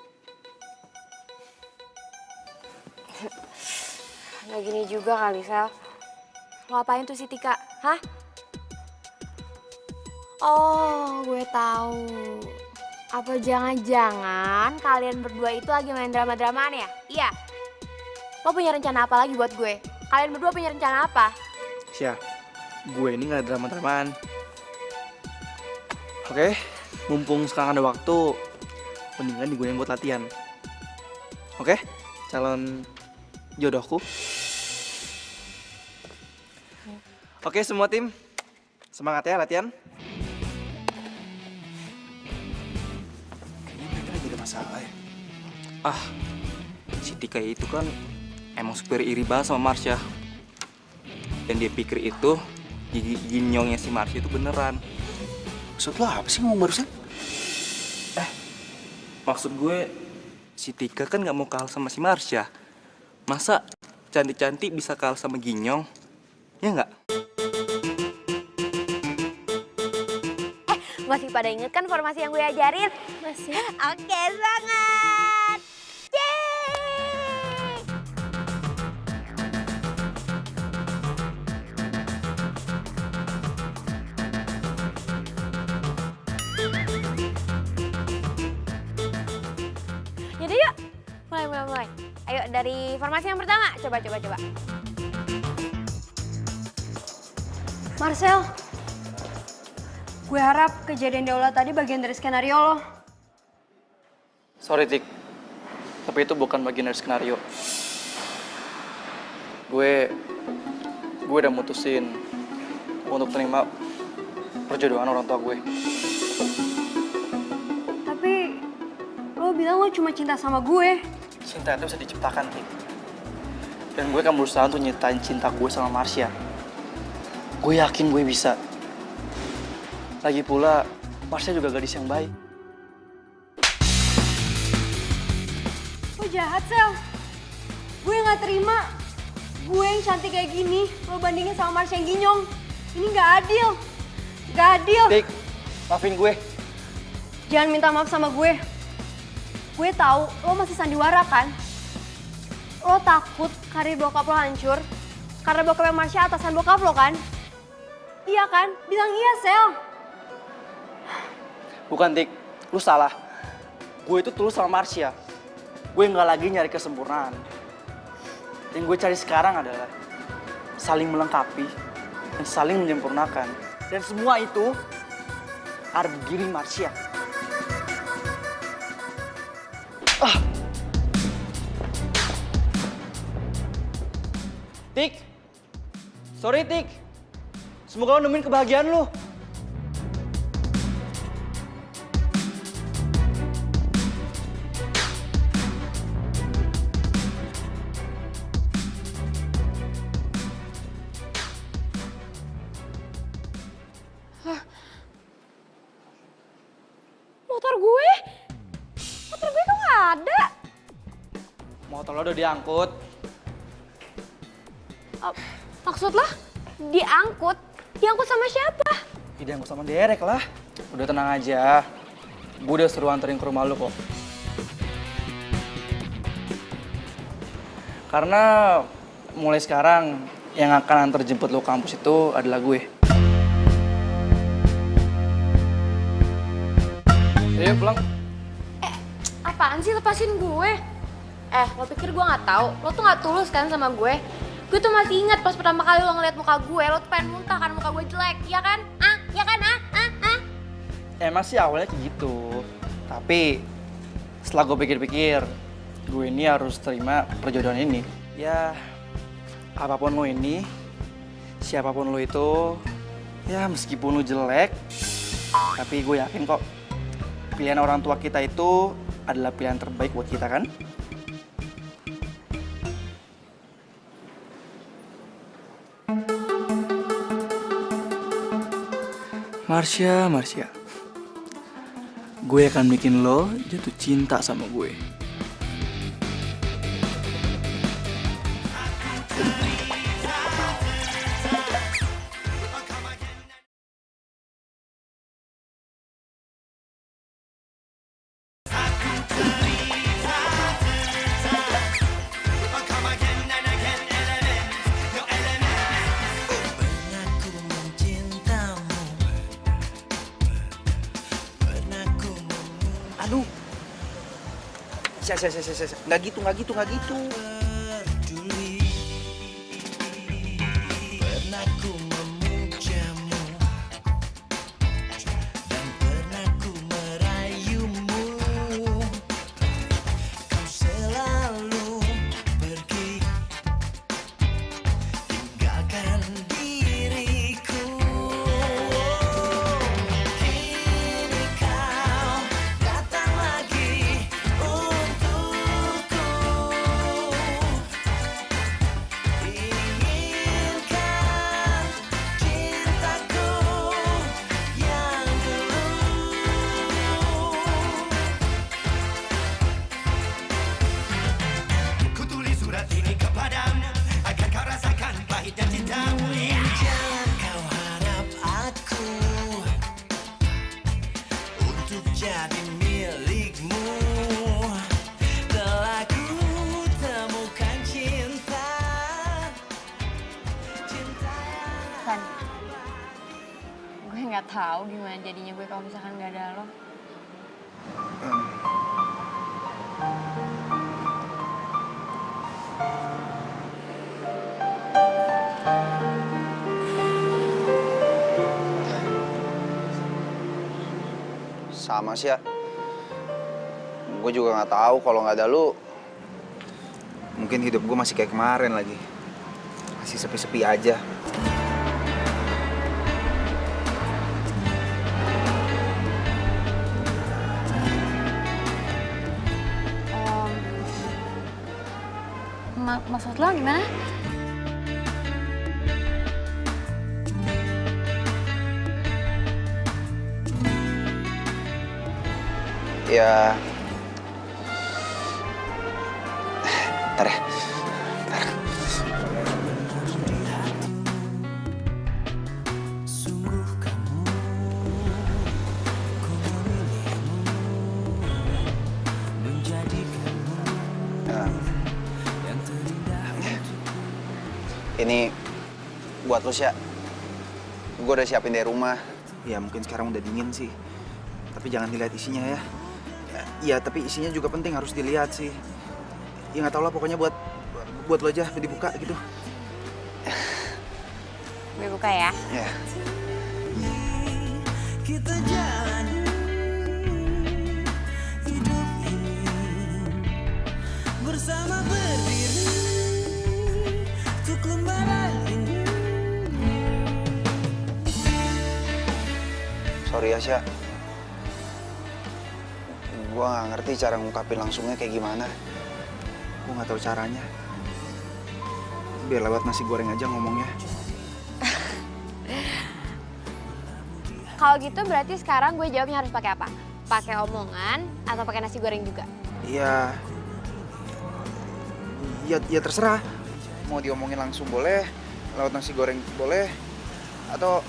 Nggak gini juga kali, Sel. Lo apain tuh si Tika? Hah? Oh, gue tahu. Apa jangan-jangan kalian berdua itu lagi main drama-dramaan ya? Iya. Lo punya rencana apa lagi buat gue? Kalian berdua punya rencana apa? Sya, gue ini gak ada drama-dramaan. Oke, mumpung sekarang ada waktu, mendingan digunain buat latihan. Oke, calon jodohku. Oke, semua tim, semangat ya latihan. Kayaknya mereka lagi ada masalah ya. Ah, si Tika itu kan emang super iri banget sama Marsha. Dan dia pikir itu gigi ginyongnya si Marsha itu beneran. Maksud lo apa sih ngomong barusan? Maksud gue, si Tika kan gak mau kalah sama si Marsha. Masa cantik-cantik bisa kalah sama ginyong? Ya nggak? Masih pada inget kan formasi yang gue ajarin? Masih. Oke, banget. Yeay! Yaudah yuk, mulai. Ayo dari formasi yang pertama, coba. Marcel, gue harap kejadian di aula tadi bagian dari skenario lo. Sorry, Tik. Tapi itu bukan bagian dari skenario. Gue udah mutusin untuk terima perjodohan orang tua gue. Tapi lo bilang lo cuma cinta sama gue. Cinta itu bisa diciptakan, Tik. Dan gue akan berusaha untuk nyatain cinta gue sama Marsha. Gue yakin gue bisa. Lagi pula, Marsha juga gadis yang baik. Lo jahat, Sel. Gue gak terima. Gue yang cantik kayak gini, lo bandingin sama Marsha yang ginyong. Ini gak adil. Gak adil. Tik, maafin gue. Jangan minta maaf sama gue. Gue tahu lo masih sandiwara kan? Lo takut karir bokap lo hancur karena bokapnya Marsha atasan bokap lo kan? Iya kan? Bilang iya, Sel. Bukan, Tik. Lu salah. Gue itu tulus sama Marsha. Gue nggak lagi nyari kesempurnaan. Yang gue cari sekarang adalah saling melengkapi dan saling menyempurnakan. Dan semua itu ada di diri Marsha. Tik. Sorry, Tik. Semoga lo nemuin kebahagiaan lo. Motor gue kok nggak ada. Motor lo udah diangkut. Maksud lo diangkut? Diangkut sama siapa? Diangkut sama Derek lah. Udah tenang aja. Gue udah suruh anterin ke rumah lo kok. Karena mulai sekarang yang akan antar jemput lo kampus itu adalah gue. Ayo pulang. Apaan sih, lepasin gue? Lo pikir gue nggak tahu? Lo tuh nggak tulus kan sama gue? Gue tuh masih ingat pas pertama kali lo ngeliat muka gue, lo tuh pengen muntah kan, muka gue jelek, ya kan? Ya kan? Emang sih awalnya kayak gitu. Tapi setelah gue pikir-pikir, gue ini harus terima perjodohan ini. Ya, apapun lo ini, siapapun lo itu, ya meskipun lo jelek, tapi gue yakin kok pilihan orang tua kita itu adalah pilihan terbaik buat kita kan? Marsha, gue akan bikin lo jatuh cinta sama gue. Aduh. Nggak gitu. Kan, gue nggak tahu gimana jadinya gue kalau misalkan nggak ada lo. Sama sih ya. Gue juga nggak tahu kalau nggak ada lu, mungkin hidup gue masih kayak kemarin lagi, masih sepi-sepi aja. Maksud lo gimana? Ya, ntar ya. Ini buat lo, Sya. Gue udah siapin dari rumah. Ya mungkin sekarang udah dingin sih. Tapi jangan dilihat isinya ya. Ya tapi isinya juga penting, harus dilihat sih. Ya nggak tau lah, pokoknya buat lo aja, dibuka gitu. Gue buka ya. Ya. Kita jalani hidup ini bersama berdiri untuk lembah. Sorry ya, Sya. Gue nggak ngerti cara ngungkapin langsungnya kayak gimana. Gue nggak tahu caranya. Biar lewat nasi goreng aja ngomongnya. Kalau gitu berarti sekarang gue jawabnya harus pakai apa? Pakai omongan atau pakai nasi goreng juga? Iya. Ya terserah. Mau diomongin langsung boleh, lewat nasi goreng boleh, atau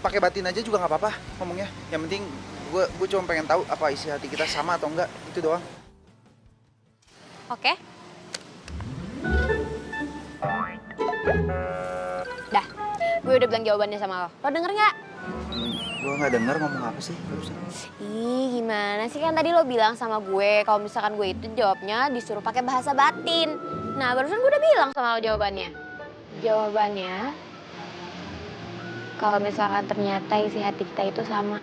pakai batin aja juga nggak apa-apa ngomongnya. Yang penting gue cuma pengen tahu apa isi hati kita sama atau enggak, itu doang. Oke. Dah, gue udah bilang jawabannya sama lo. Lo denger nggak? Gue nggak denger ngomong apa sih barusan. Ih, gimana sih, kan tadi lo bilang sama gue kalau misalkan gue itu jawabnya disuruh pakai bahasa batin. Nah, barusan gue udah bilang sama lo jawabannya. Jawabannya, kalau misalkan ternyata isi hati kita itu sama.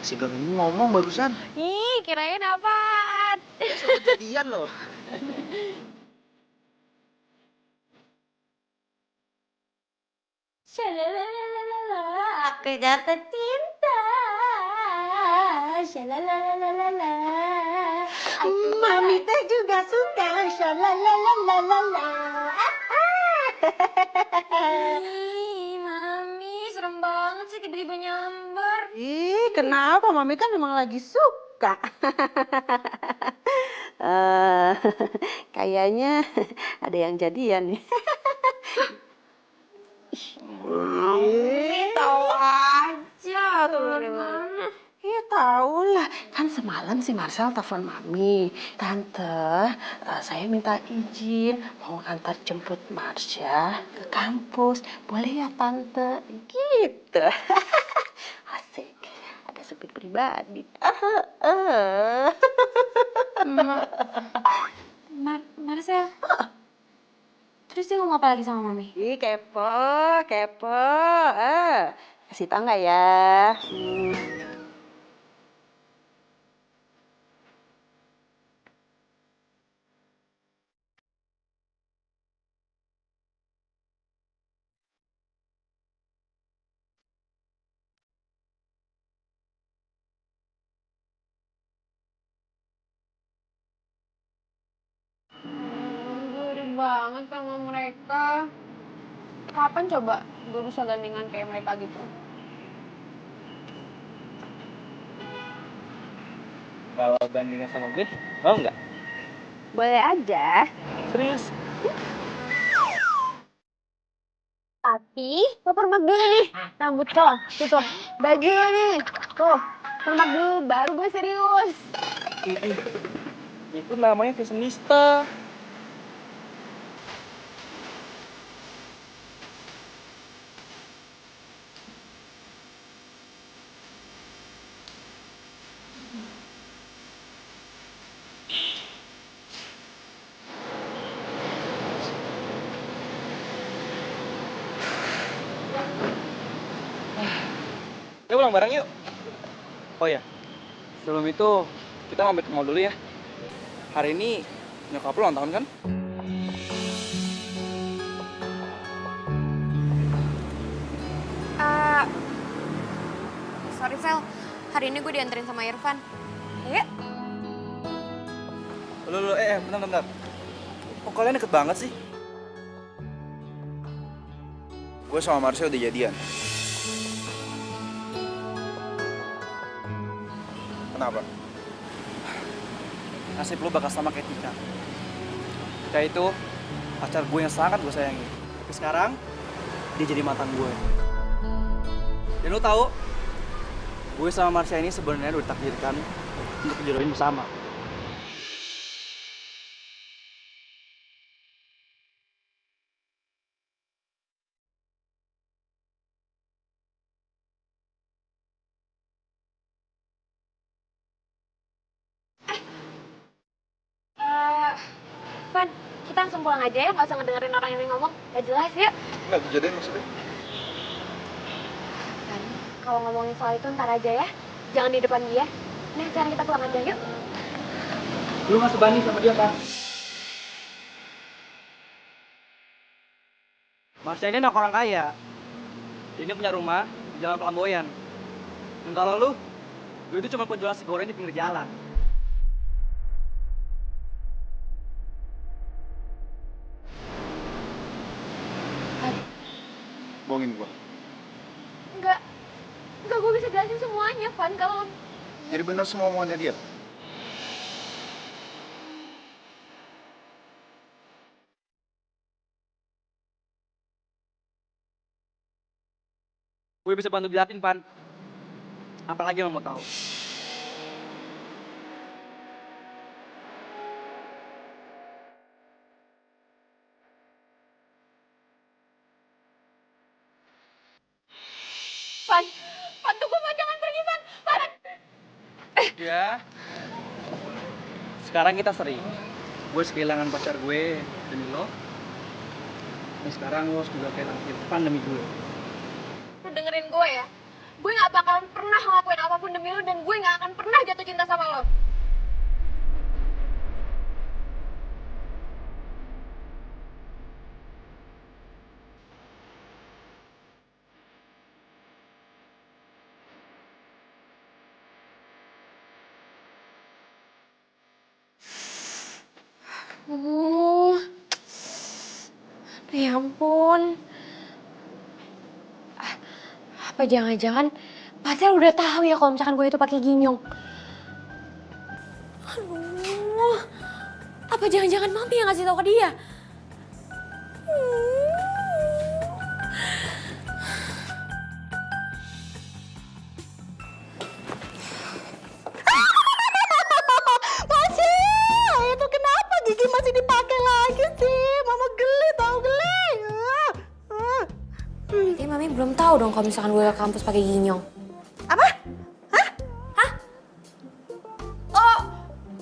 Si Gang ini ngomong barusan. Ih, kirain apaan? Kejadian loh. Shalalalala, aku jatuh cinta. Shalalalala, Mami teh juga suka. Shalalalalala. Ih, Mami, serem banget sih tiba-tiba nyamber. Ih, kenapa? Mami kan memang lagi suka. Kayaknya ada yang jadian nih. Mami, tahu aja. Tuh dari mana? Iya tahu lah, kan semalam si Marcel telepon Mami. Tante, saya minta izin mau antar jemput Marsha ke kampus. Boleh ya Tante? Gitu. Asik, ada speed pribadi. Marcel. Terus dia ngomong apa lagi sama Mami? Ih, kepo, kepo. Kasih tau nggak ya? Gurih banget sama mereka. Kapan coba gue bisa gandingan kayak mereka gitu? Kalau bandingin sama gue, mau nggak? Boleh aja. Serius? Tapi, lo permak dulu nih. Rambut lo, tuh, baju lo nih. Tuh, permak dulu, baru gue serius. Itu namanya fashionista. Yuk pulang bareng yuk. Oh ya, sebelum itu kita mampir ke mall dulu ya. Hari ini nyokap lu ulang tahun kan? Sorry, Vel. Hari ini gue dianterin sama Irfan. Ayo. Bentar. Kok kalian deket banget sih? Gue sama Marsha udah jadian. Kenapa? Nasib lu bakal sama kayak Tika. Tika itu pacar gue yang sangat gue sayangi. Tapi sekarang dia jadi mantan gue. Dan lu tahu, gue sama Marsha ini sebenarnya udah ditakdirkan untuk dijodohin bersama. Van, kita langsung pulang aja ya, nggak usah ngedengerin orang yang ngomong. Gak jelas ya. Nggak kejadian maksudnya? Dan kalau ngomongin soal itu ntar aja ya. Jangan di depan dia. Nah, sekarang kita pulang aja yuk. Lu nggak sebanding sama dia, Pan. Marsha ini anak orang kaya. Dia punya rumah di Jalan Pelamboyan. Dan kalau lu itu cuma penjual nasi goreng di pinggir jalan. Bohongin gua. Enggak, gue bisa jelasin semuanya, Van. Kalau Jadi bener semua omongannya dia. Gue bisa bantu jelasin, Pan. Apalagi yang mau tahu. Van tunggu, Van, jangan pergi, Van. Ya. Sekarang kita sering. Gue kehilangan pacar gue demi lo. Dan sekarang lo juga kehilangan Irfan demi gue. Lu dengerin gue ya. Gue gak bakalan pernah ngelakuin apapun demi lu dan gue gak akan pernah jatuh cinta sama lo. Ya ampun. Apa jangan-jangan Marcel udah tahu ya kalau misalkan gue itu pakai ginyong. Aduh. Apa jangan-jangan Mami yang ngasih tahu ke dia? Marcel, itu kenapa gigi masih dipakai lagi sih? Mama geli tau, geli. Berarti Mami belum tahu dong kalau misalkan gue ke kampus pakai ginyong. Apa? Hah? Oh,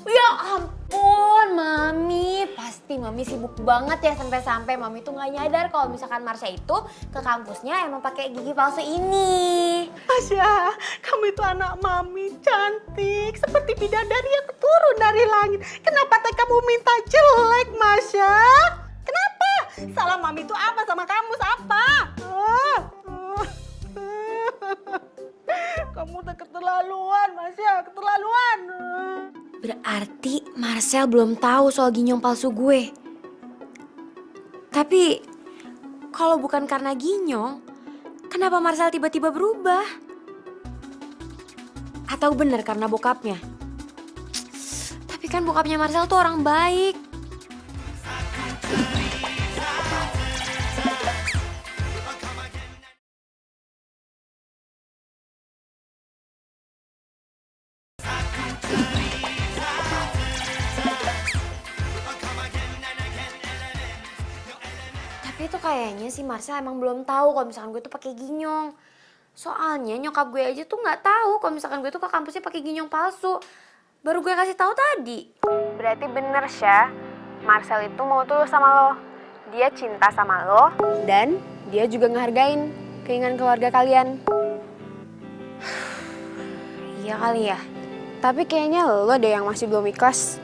ya ampun, Mami. Pasti Mami sibuk banget ya sampai-sampai Mami tuh nggak nyadar kalau misalkan Marsha itu ke kampusnya emang pakai gigi palsu ini. Masya, kamu itu anak Mami cantik seperti bidadari yang turun dari langit. Kenapa teh kamu minta jelek, Masya? Kenapa? Salah Mami itu apa sama kamu? Apa? Kamu udah keterlaluan, Masya, keterlaluan. Berarti Marcel belum tahu soal ginyong palsu gue. Tapi kalau bukan karena ginyong, kenapa Marcel tiba-tiba berubah? Atau benar karena bokapnya? Tapi kan bokapnya Marcel tuh orang baik. Tapi itu kayaknya si Marcel emang belum tahu kalau misalkan gue tuh pakai ginyong. Soalnya nyokap gue aja tuh nggak tahu kalau misalkan gue tuh ke kampusnya pakai ginyong palsu. Baru gue kasih tahu tadi. Berarti bener, Syah. Marcel itu mau tulus sama lo. Dia cinta sama lo dan dia juga ngehargain keinginan keluarga kalian. Iya kali ya. Tapi kayaknya lo deh yang masih belum ikhlas.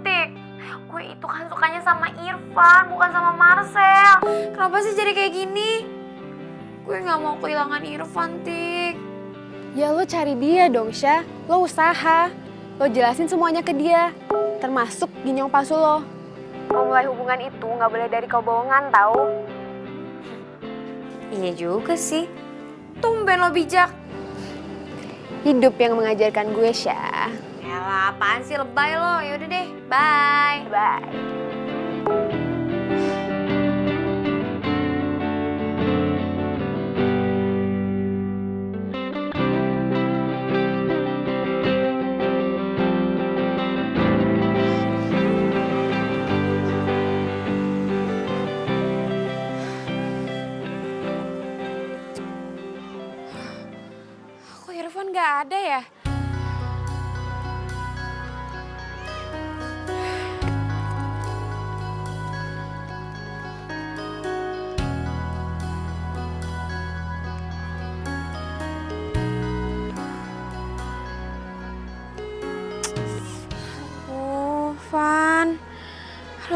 Tik, gue itu kan sukanya sama Irfan, bukan sama Marcel. Kenapa sih jadi kayak gini? Gue gak mau kehilangan Irfan, Tik. Ya lo cari dia dong, Syah. Lo usaha. Lo jelasin semuanya ke dia. Termasuk ginyong palsu lo. Memulai hubungan itu gak boleh dari kebohongan, tau? Iya juga sih. Tumben lo bijak. Hidup yang mengajarkan gue, Syah. Yalah, apaan sih lebay lo? Yaudah deh, bye. Bye. Kok Irfan gak ada ya?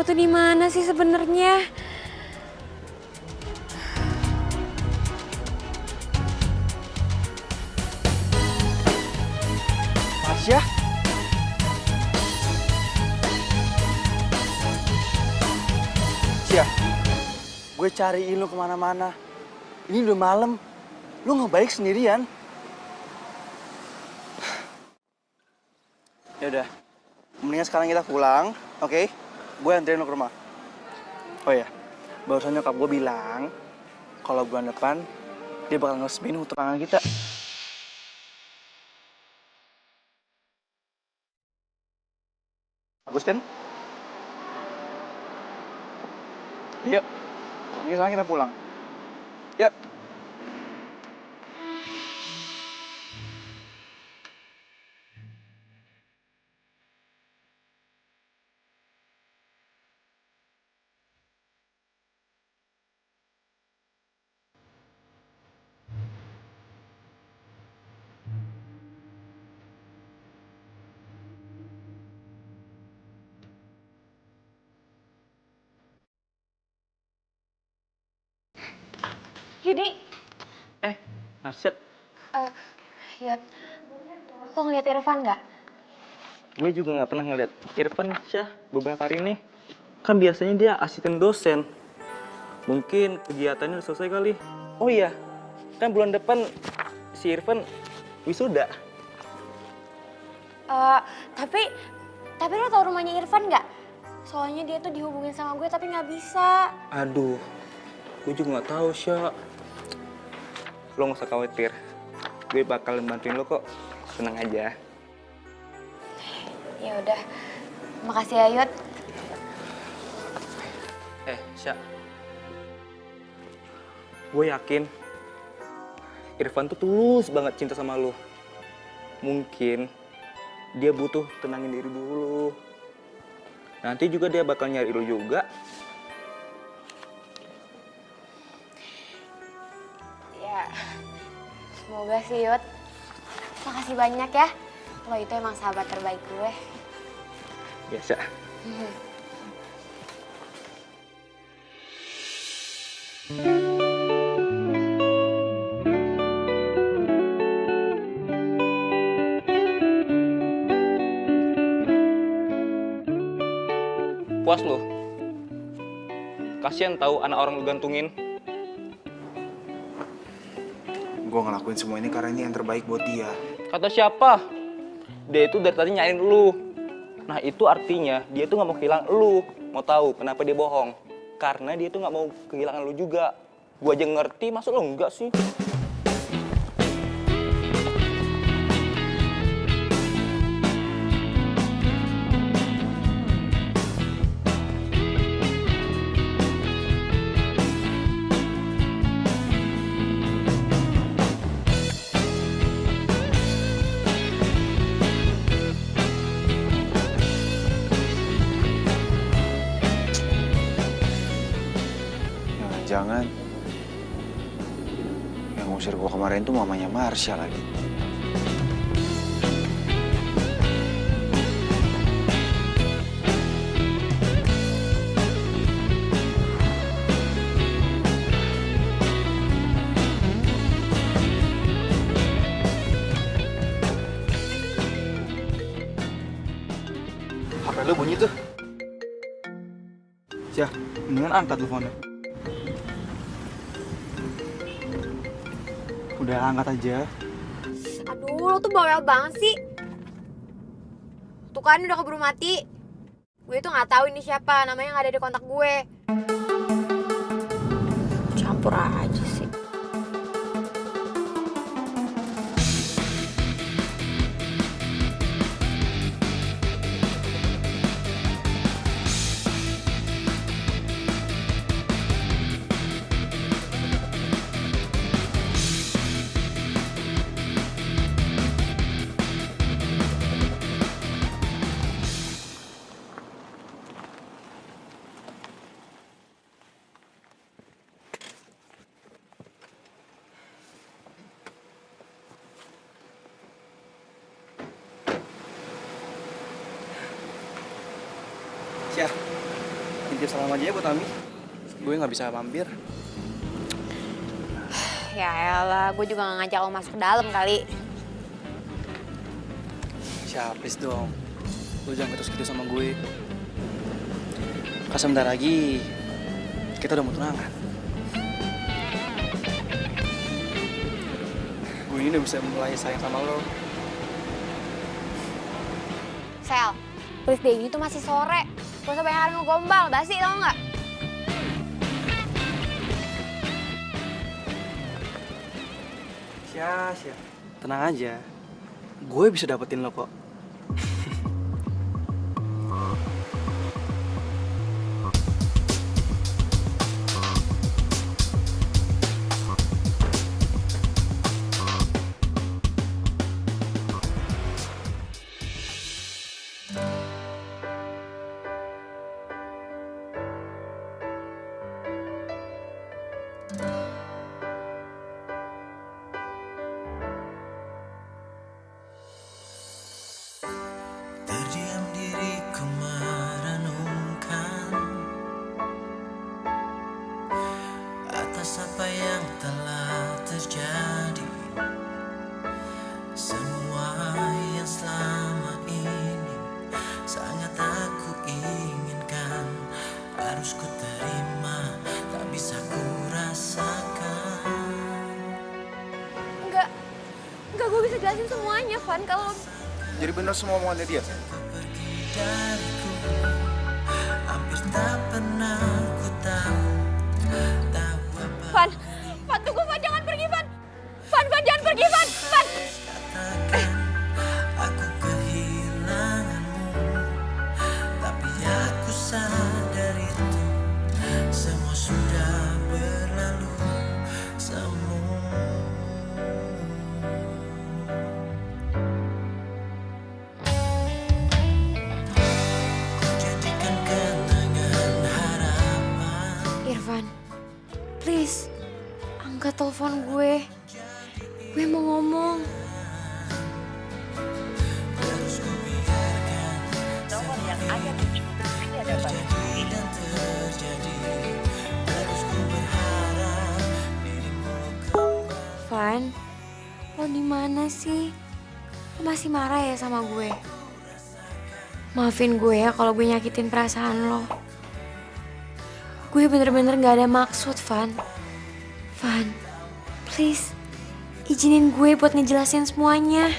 Lo tuh di mana sih sebenarnya? Marsha? Sia, gue cariin lu kemana-mana. Ini udah malam, lu nggak baik sendirian. Ya udah, mendingan sekarang kita pulang, oke? Gue anterin lu ke rumah. Oh ya, barusan nyokap gue bilang kalau bulan depan dia bakal ngeresmiin tunangan kita. Bagus kan? Yuk, ini sekarang kita pulang. Yuk. Yudi. Marsha, Ya, lo ngeliat Irfan nggak? gue juga nggak pernah ngeliat Irfan, Syah, beberapa hari ini. Kan biasanya dia asisten dosen. Mungkin kegiatannya udah selesai kali. Oh iya, kan bulan depan si Irfan wisuda. Tapi lo tau rumahnya Irfan nggak? Soalnya dia tuh dihubungin sama gue tapi nggak bisa. Aduh, gue juga nggak tahu, Syah. Lo nggak usah khawatir. Gue bakal bantuin lo kok. Tenang aja. Ya udah, makasih ya Yud. Syah. Gue yakin Irfan tuh tulus banget cinta sama lo. Mungkin dia butuh tenangin diri dulu. Nanti juga dia bakal nyari lo juga. Ya, semoga sih Yud. Makasih banyak ya. Lo itu emang sahabat terbaik gue. Biasa. Puas lo? Kasian tahu anak orang lu gantungin. Gue ngelakuin semua ini karena ini yang terbaik buat dia. Kata siapa? Dia itu dari tadi nyariin lu. Nah itu artinya dia tuh nggak mau kehilangan lu. Mau tahu kenapa dia bohong? Karena dia tuh nggak mau kehilangan lu juga. Gua aja ngerti, masa lo enggak sih? Jangan. Yang ngusir gua kemarin tuh mamanya Marsha lagi. HP lu bunyi tuh. Syah, mendingan angkat teleponnya. Udah angkat aja. Aduh, lo tuh bawel banget sih. Tuh kan udah keburu mati. Gue tuh nggak tahu ini siapa, namanya nggak ada di kontak gue. Campur aja sih. Syah, titip salam aja ya buat Ami. Gue nggak bisa mampir. Ya elah, gue juga gak ngajak lo masuk ke dalam kali. Siap, please dong. Lu jangan terus gitu sama gue. Kan sebentar lagi kita udah mau tunangan. Gue ini udah bisa mulai sayang sama lo. Sel, please deh, ini tuh masih sore. Gak usah banyak hari ngegombal, basi tau gak? Sya. Tenang aja. Gue bisa dapetin lo kok. Terdiam diriku merenungkan atas apa yang telah terjadi. Semua yang selama ini sangat aku inginkan, harus ku terima, tak bisa ku rasakan. Enggak, gue bisa jelasin semuanya, Van. Kalau Jadi bener semua omongannya dia? Hampir tak pernah ku tahu Van, tunggu, Van, jangan pergi, Van. Van, jangan pergi, Van. aku kehilanganmu, tapi aku sadar itu semua sudah berlalu semua. Ku jadikan kenangan harapan. Irfan, please, angkat telepon gue. Gue mau ngomong. Van, lo di mana sih? Lo masih marah ya sama gue? Maafin gue ya kalau gue nyakitin perasaan lo. Gue bener-bener gak ada maksud, Van. Van, please, izinin gue buat ngejelasin semuanya.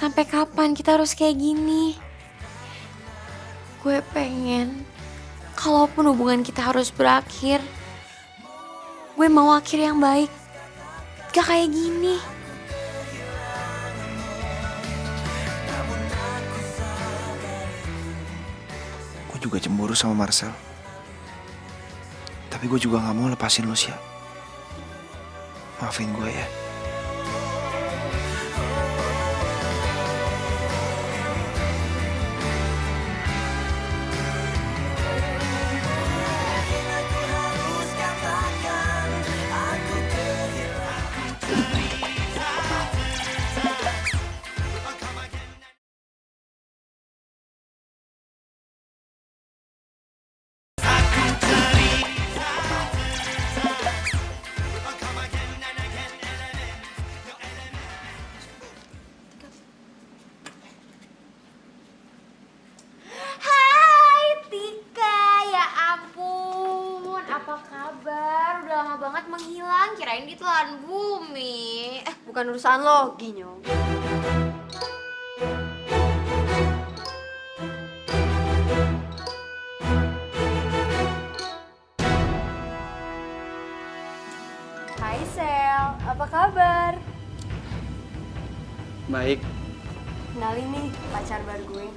Sampai kapan kita harus kayak gini? Gue pengen, kalaupun hubungan kita harus berakhir, gue mau akhir yang baik. Gak kayak gini. Gue juga cemburu sama Marcel. Tapi gue juga gak mau lepasin lo, Sya. Maafin gue ya. Menghilang, kirain ditelan bumi. Bukan urusan lo, Ginyo. Baik. Kenalin nih pacar baru gue.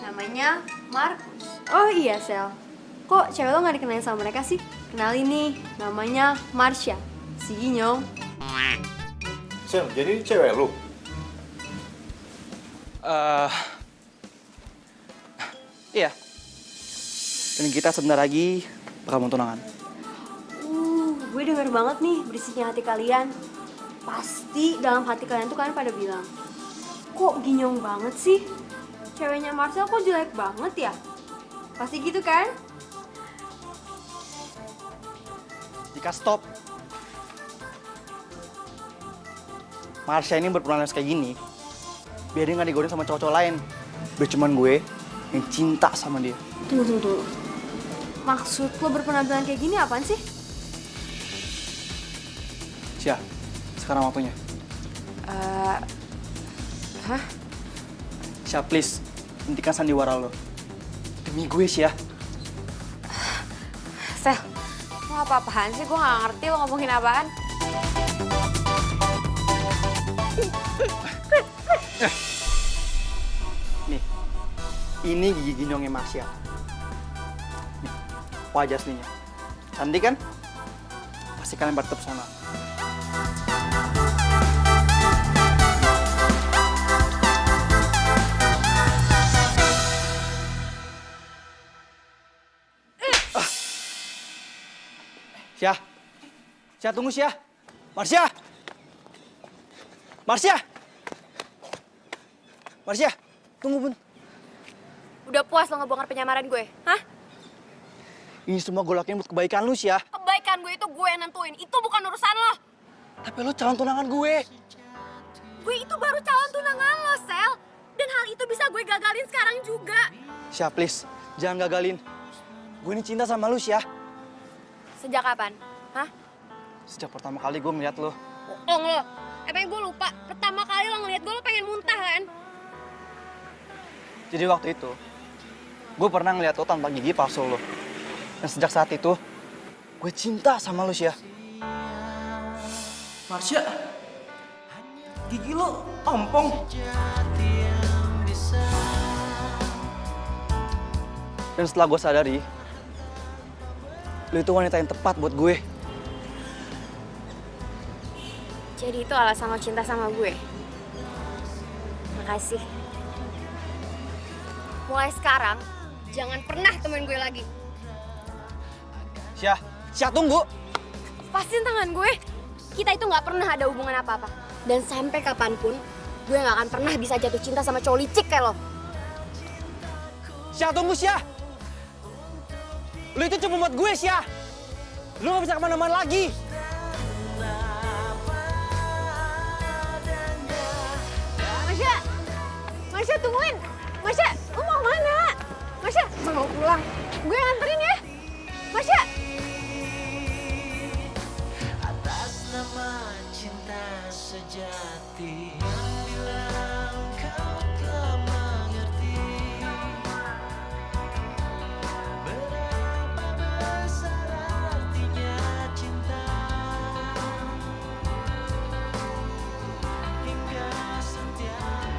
Namanya Markus. Oh iya, Sel. Kok cewek lo gak dikenalin sama mereka sih? Kenalin nih, namanya Marsha. Si Ginyong. Sel, jadi cewek lu? Iya. Dan kita sebentar lagi bakal mau tunangan. Gue denger banget nih berisiknya hati kalian. Pasti dalam hati kalian tuh kalian pada bilang, kok Ginyong banget sih? Ceweknya Marcel kok jelek banget ya? Pasti gitu kan? Jika stop. Marsha ini berpenampilan kayak gini, biar dia nggak digodain sama cowok-cowok lain. Biar cuman gue yang cinta sama dia. Tunggu. Maksud lo berpenampilan kayak gini apaan sih? Sia, sekarang waktunya. Hah? Sia, please, hentikan sandiwara lo. Demi gue, Sia. Sel, lo apa-apaan sih? Gue gak ngerti lo ngomongin apaan. Nih, ini gigi Ginyongnya Marsha. Nih, wajah aslinya. Cantik kan? Pasti kalian pada terpesona. Sia, tunggu Sia. Marsha! Marsha, tunggu bun. Udah puas lo ngebongkar penyamaran gue? Hah? Ini semua gue lakuin buat kebaikan lu, Sia. Kebaikan gue itu gue yang nentuin. Itu bukan urusan lo. Tapi lu calon tunangan gue. Gue itu baru calon tunangan lo, Sel. Dan hal itu bisa gue gagalin sekarang juga. Sia, please, jangan gagalin. Gue ini cinta sama lu, Sia. Sejak kapan? Hah? Sejak pertama kali gue ngeliat lo. Bohong lo. Emang gue lupa. Pertama kali lo ngeliat gue, lo pengen muntah kan? Jadi waktu itu, gue pernah ngeliat lo tanpa gigi palsu lo. Dan sejak saat itu, gue cinta sama lo, Sia. Marsha, gigi lo ompong. Dan setelah gue sadari, lo itu wanita yang tepat buat gue. Jadi itu alasan lo cinta sama gue? Makasih. Mulai sekarang, jangan pernah temuin gue lagi. Sia, tunggu. Lepasin tangan gue. Kita itu nggak pernah ada hubungan apa-apa. Dan sampai kapanpun, gue nggak akan pernah bisa jatuh cinta sama cowok licik kayak lo. Sia, tunggu, Sia. Lo itu cuma buat gue, Sia. Lo gak bisa kemana-mana lagi. Marsha, tungguin. Marsha, lu mau kemana? Marsha, mau pulang. Gue nganterin ya. Marsha. Atas nama cinta sejati yang bila engkau telah mengerti berapa besar artinya cinta hingga setiap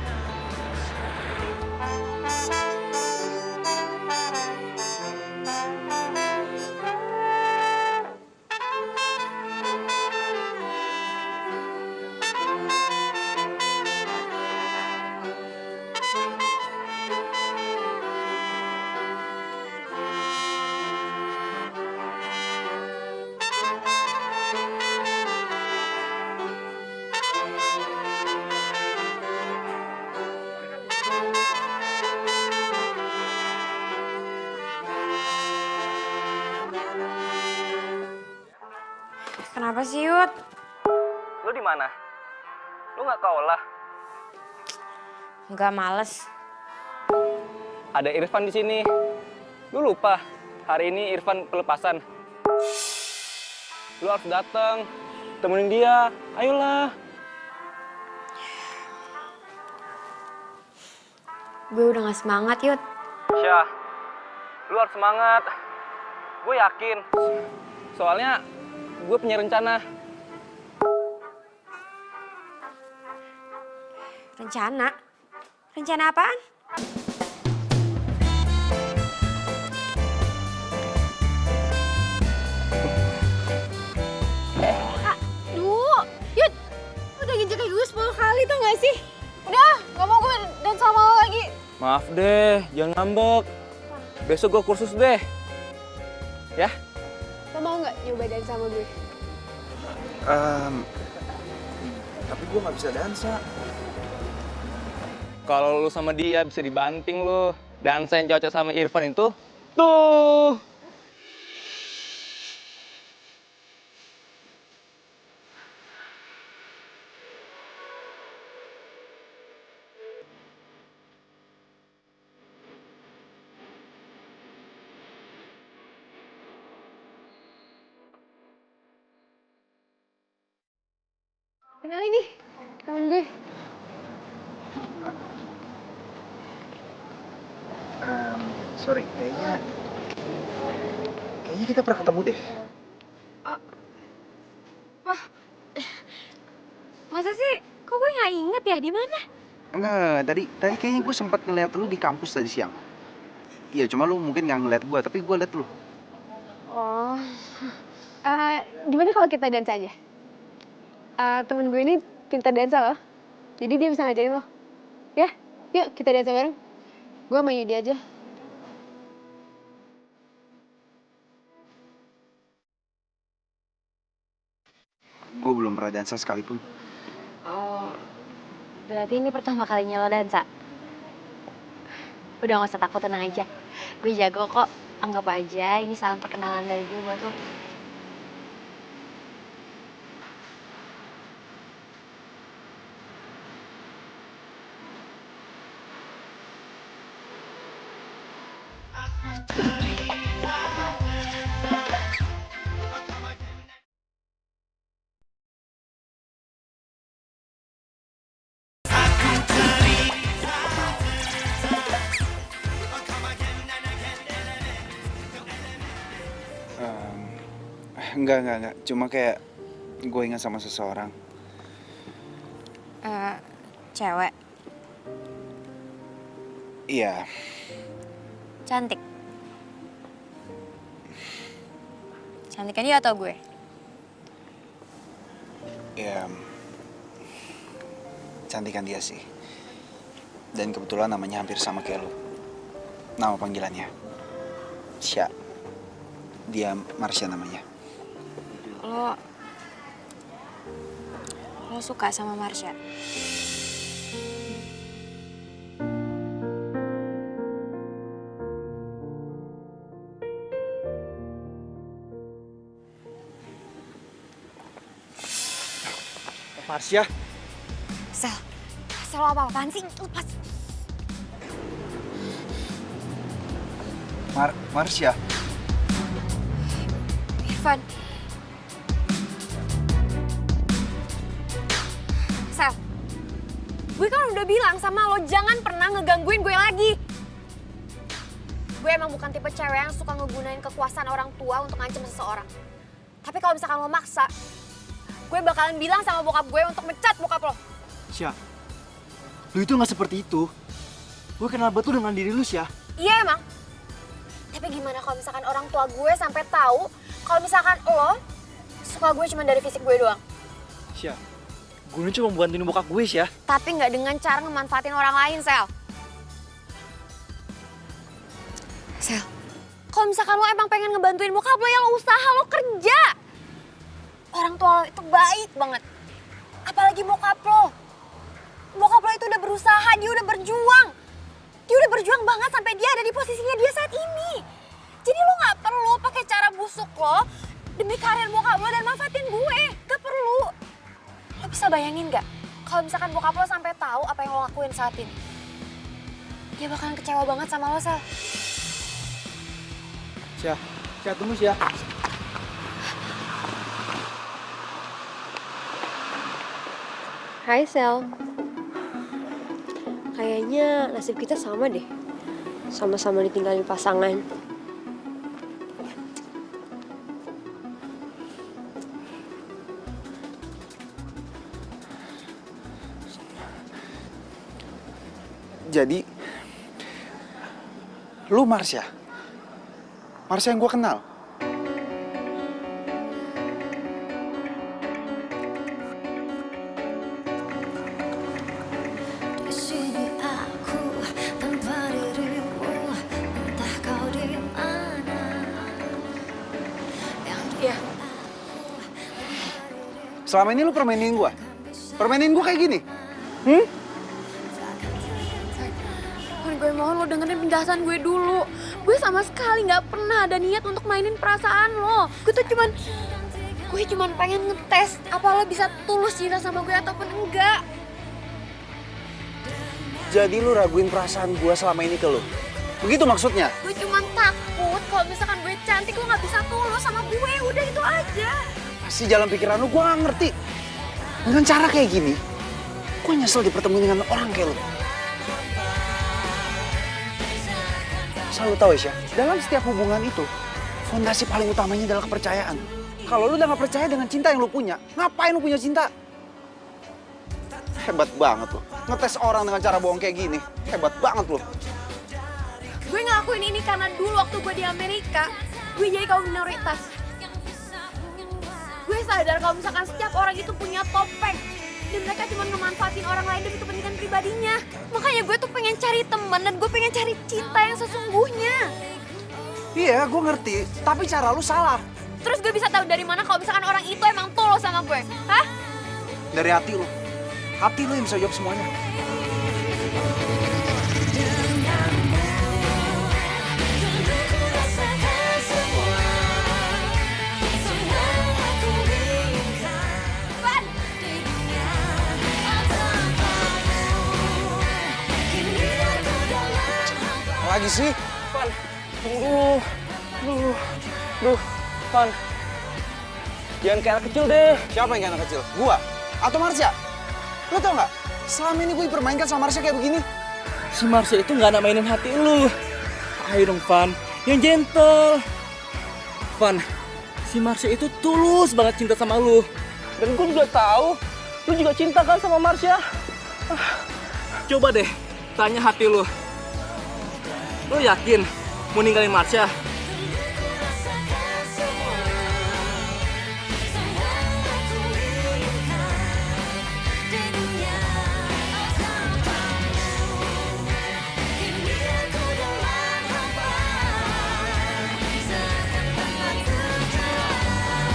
Kenapa sih, Yud? Lu di mana? Lu nggak kaulah? Nggak, males. Ada Irfan di sini. Lu lupa hari ini Irfan pelepasan. Lu harus datang, temenin dia. Ayolah. Gue udah nggak semangat, Yud. Syah, lu harus semangat. Gue yakin. Soalnya gue punya rencana. Rencana? Rencana apaan? Aduh, Yud, udah nginjek kayak gue 10 kali tau gak sih? Udah, gak mau gue dan sama lo lagi. Maaf deh, jangan ngambek. Besok gue kursus deh. Ya? Lo mau gak nyoba dan sama gue? Tapi gue nggak bisa dansa. Kalau lu sama dia bisa dibanting lu. Dansa yang cocok sama Irfan itu tuh. Kenalin nih, temen gue. Sorry, kayaknya kita pernah ketemu deh. Masa sih? Kok gue nggak inget ya di mana? Enggak, tadi kayaknya gue sempat ngeliat lu di kampus tadi siang. Iya, cuma lu mungkin nggak ngeliat gue, tapi gue liat lu. Oh, gimana kalau kita dansa aja? Temen gue ini pintar dansa loh, jadi dia bisa ngajarin lo. Ya, yuk kita dansa bareng. Gue sama Yudi aja. Gue belum pernah dansa sekalipun. Oh, berarti ini pertama kalinya lo dansa? Udah gak usah takut, tenang aja. Gue jago kok, anggap aja ini salam perkenalan dari gue buat lo. Enggak. Cuma kayak gue ingat sama seseorang. Cewek? Iya. Cantik? Cantiknya dia atau gue? Ya, cantikan dia sih. Dan kebetulan namanya hampir sama kayak lu. Nama panggilannya Sya. Dia Marsha namanya. Lo suka sama Marsha? Marsha? Sel lo apa-apaan sih? Lepas. Marsha? Irfan. Sel, gue kan udah bilang sama lo jangan pernah ngegangguin gue lagi. Gue emang bukan tipe cewek yang suka ngegunain kekuasaan orang tua untuk ngancem seseorang. Tapi kalau misalkan lo maksa, gue bakalan bilang sama bokap gue untuk mecat bokap lo. Sya, lu itu nggak seperti itu. Gue kenal betul dengan diri lu, Sya. Iya emang. Tapi gimana kalau misalkan orang tua gue sampai tahu kalau misalkan lo suka gue cuma dari fisik gue doang? Sya, gue ini cuma bantuin bokap gue, Sya. Tapi nggak dengan cara ngemanfaatin orang lain, Sel. Sel, kalau misalkan lo emang pengen ngebantuin bokap lo, ya lo usaha, lo kerja. Orang tua lo itu baik banget. Apalagi bokap lo. Bokap lo itu udah berusaha, dia udah berjuang. Dia udah berjuang banget sampai dia ada di posisinya dia saat ini. Jadi lo nggak perlu pakai cara busuk lo demi karir bokap lo dan manfaatin gue. Gak perlu. Lo bisa bayangin gak? Kalau misalkan bokap lo sampai tahu apa yang lo lakuin saat ini. Dia bakalan kecewa banget sama lo, Sel. Sya, tunggu, Sya. Hai Sel. Kayaknya nasib kita sama deh. Sama-sama ditinggalin pasangan. Jadi, lu Marsha? Marsha yang gue kenal? Di sini aku tanpa dirimu, entah kau di mana. Iya. Selama ini lu permainin gue? Permainin gue kayak gini? Van, gue mohon lo dengerin penjelasan gue dulu. Gue sama sekali nggak pernah ada niat untuk mainin perasaan lo. Gue cuman pengen ngetes apa lo bisa tulus cinta sama gue ataupun enggak. Jadi lu raguin perasaan gue selama ini ke lu? Begitu maksudnya? Gue cuman takut kalau misalkan gue cantik lo nggak bisa tulus sama gue. Udah itu aja. Pasti jalan pikiran lu gue gak ngerti. Dengan cara kayak gini, gue nyesel dipertemuin dengan orang kayak lu. Selalu tahu Isya, dalam setiap hubungan itu, fondasi paling utamanya adalah kepercayaan. Kalau lu udah gak percaya dengan cinta yang lu punya, ngapain lu punya cinta? Hebat banget lu, ngetes orang dengan cara bohong kayak gini. Hebat banget lu. Gue ngelakuin ini karena dulu waktu gue di Amerika, gue jadi kaum minoritas. Gue sadar kalau misalkan setiap orang itu punya topeng dan mereka cuma ngemanfaatin orang lain demi kepentingan pribadinya. Makanya gue tuh pengen cari teman dan gue pengen cari cinta yang sesungguhnya. Iya, gue ngerti, tapi cara lu salah. Terus gue bisa tahu dari mana kalau misalkan orang itu emang tulus sama gue? Hah? Dari hati lu. Hati lu yang bisa jawab semuanya. Lagi sih? Van, tunggu dulu. Duh, Van. Jangan kayak anak kecil deh. Siapa yang kayak anak kecil? Gua? Atau Marsha? Lo tau nggak? Selama ini gue dipermainkan sama Marsha kayak begini. Si Marsha itu nggak ada mainin hati lu. Ayo dong, Van. Yang gentle. Van, si Marsha itu tulus banget cinta sama lu. Dan gue juga tahu, lu juga cinta kan sama Marsha. Coba deh, tanya hati lu. Lu yakin mau ninggalin Marsha?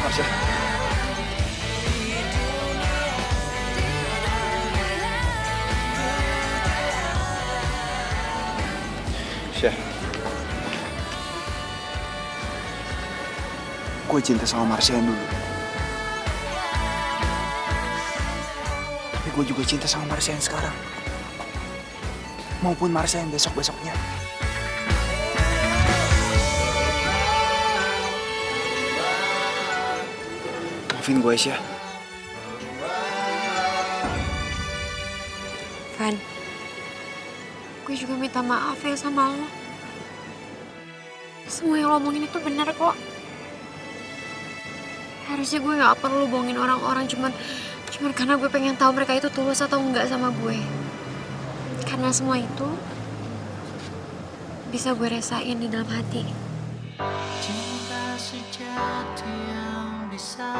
Marsha. Gue cinta sama Marsha yang dulu. Tapi gue juga cinta sama Marsha yang sekarang. Maupun Marsha yang besok-besoknya. Maafin gue, Isya. Van, gue juga minta maaf ya sama lo. Semua yang lo omongin itu benar kok. Harusnya gue gak perlu bohongin orang-orang cuman karena gue pengen tahu mereka itu tulus atau enggak sama gue. Karena semua itu bisa gue rasain di dalam hati. Cinta sejati yang bisa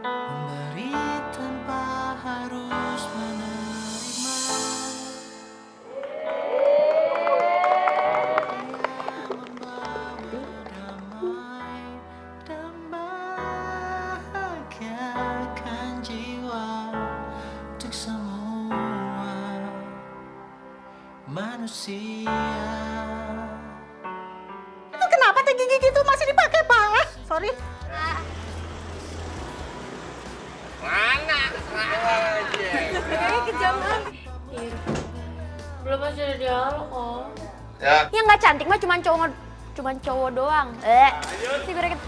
memberi tanpa harus menerima. Manusia. Itu kenapa teh gigi gitu masih dipakai, Pak? Sorry. Mana? Kayaknya kejam kan? Belum aja ada dialog kok. Ya. Yang nggak cantik mah cuman cowok doang. Si bereket.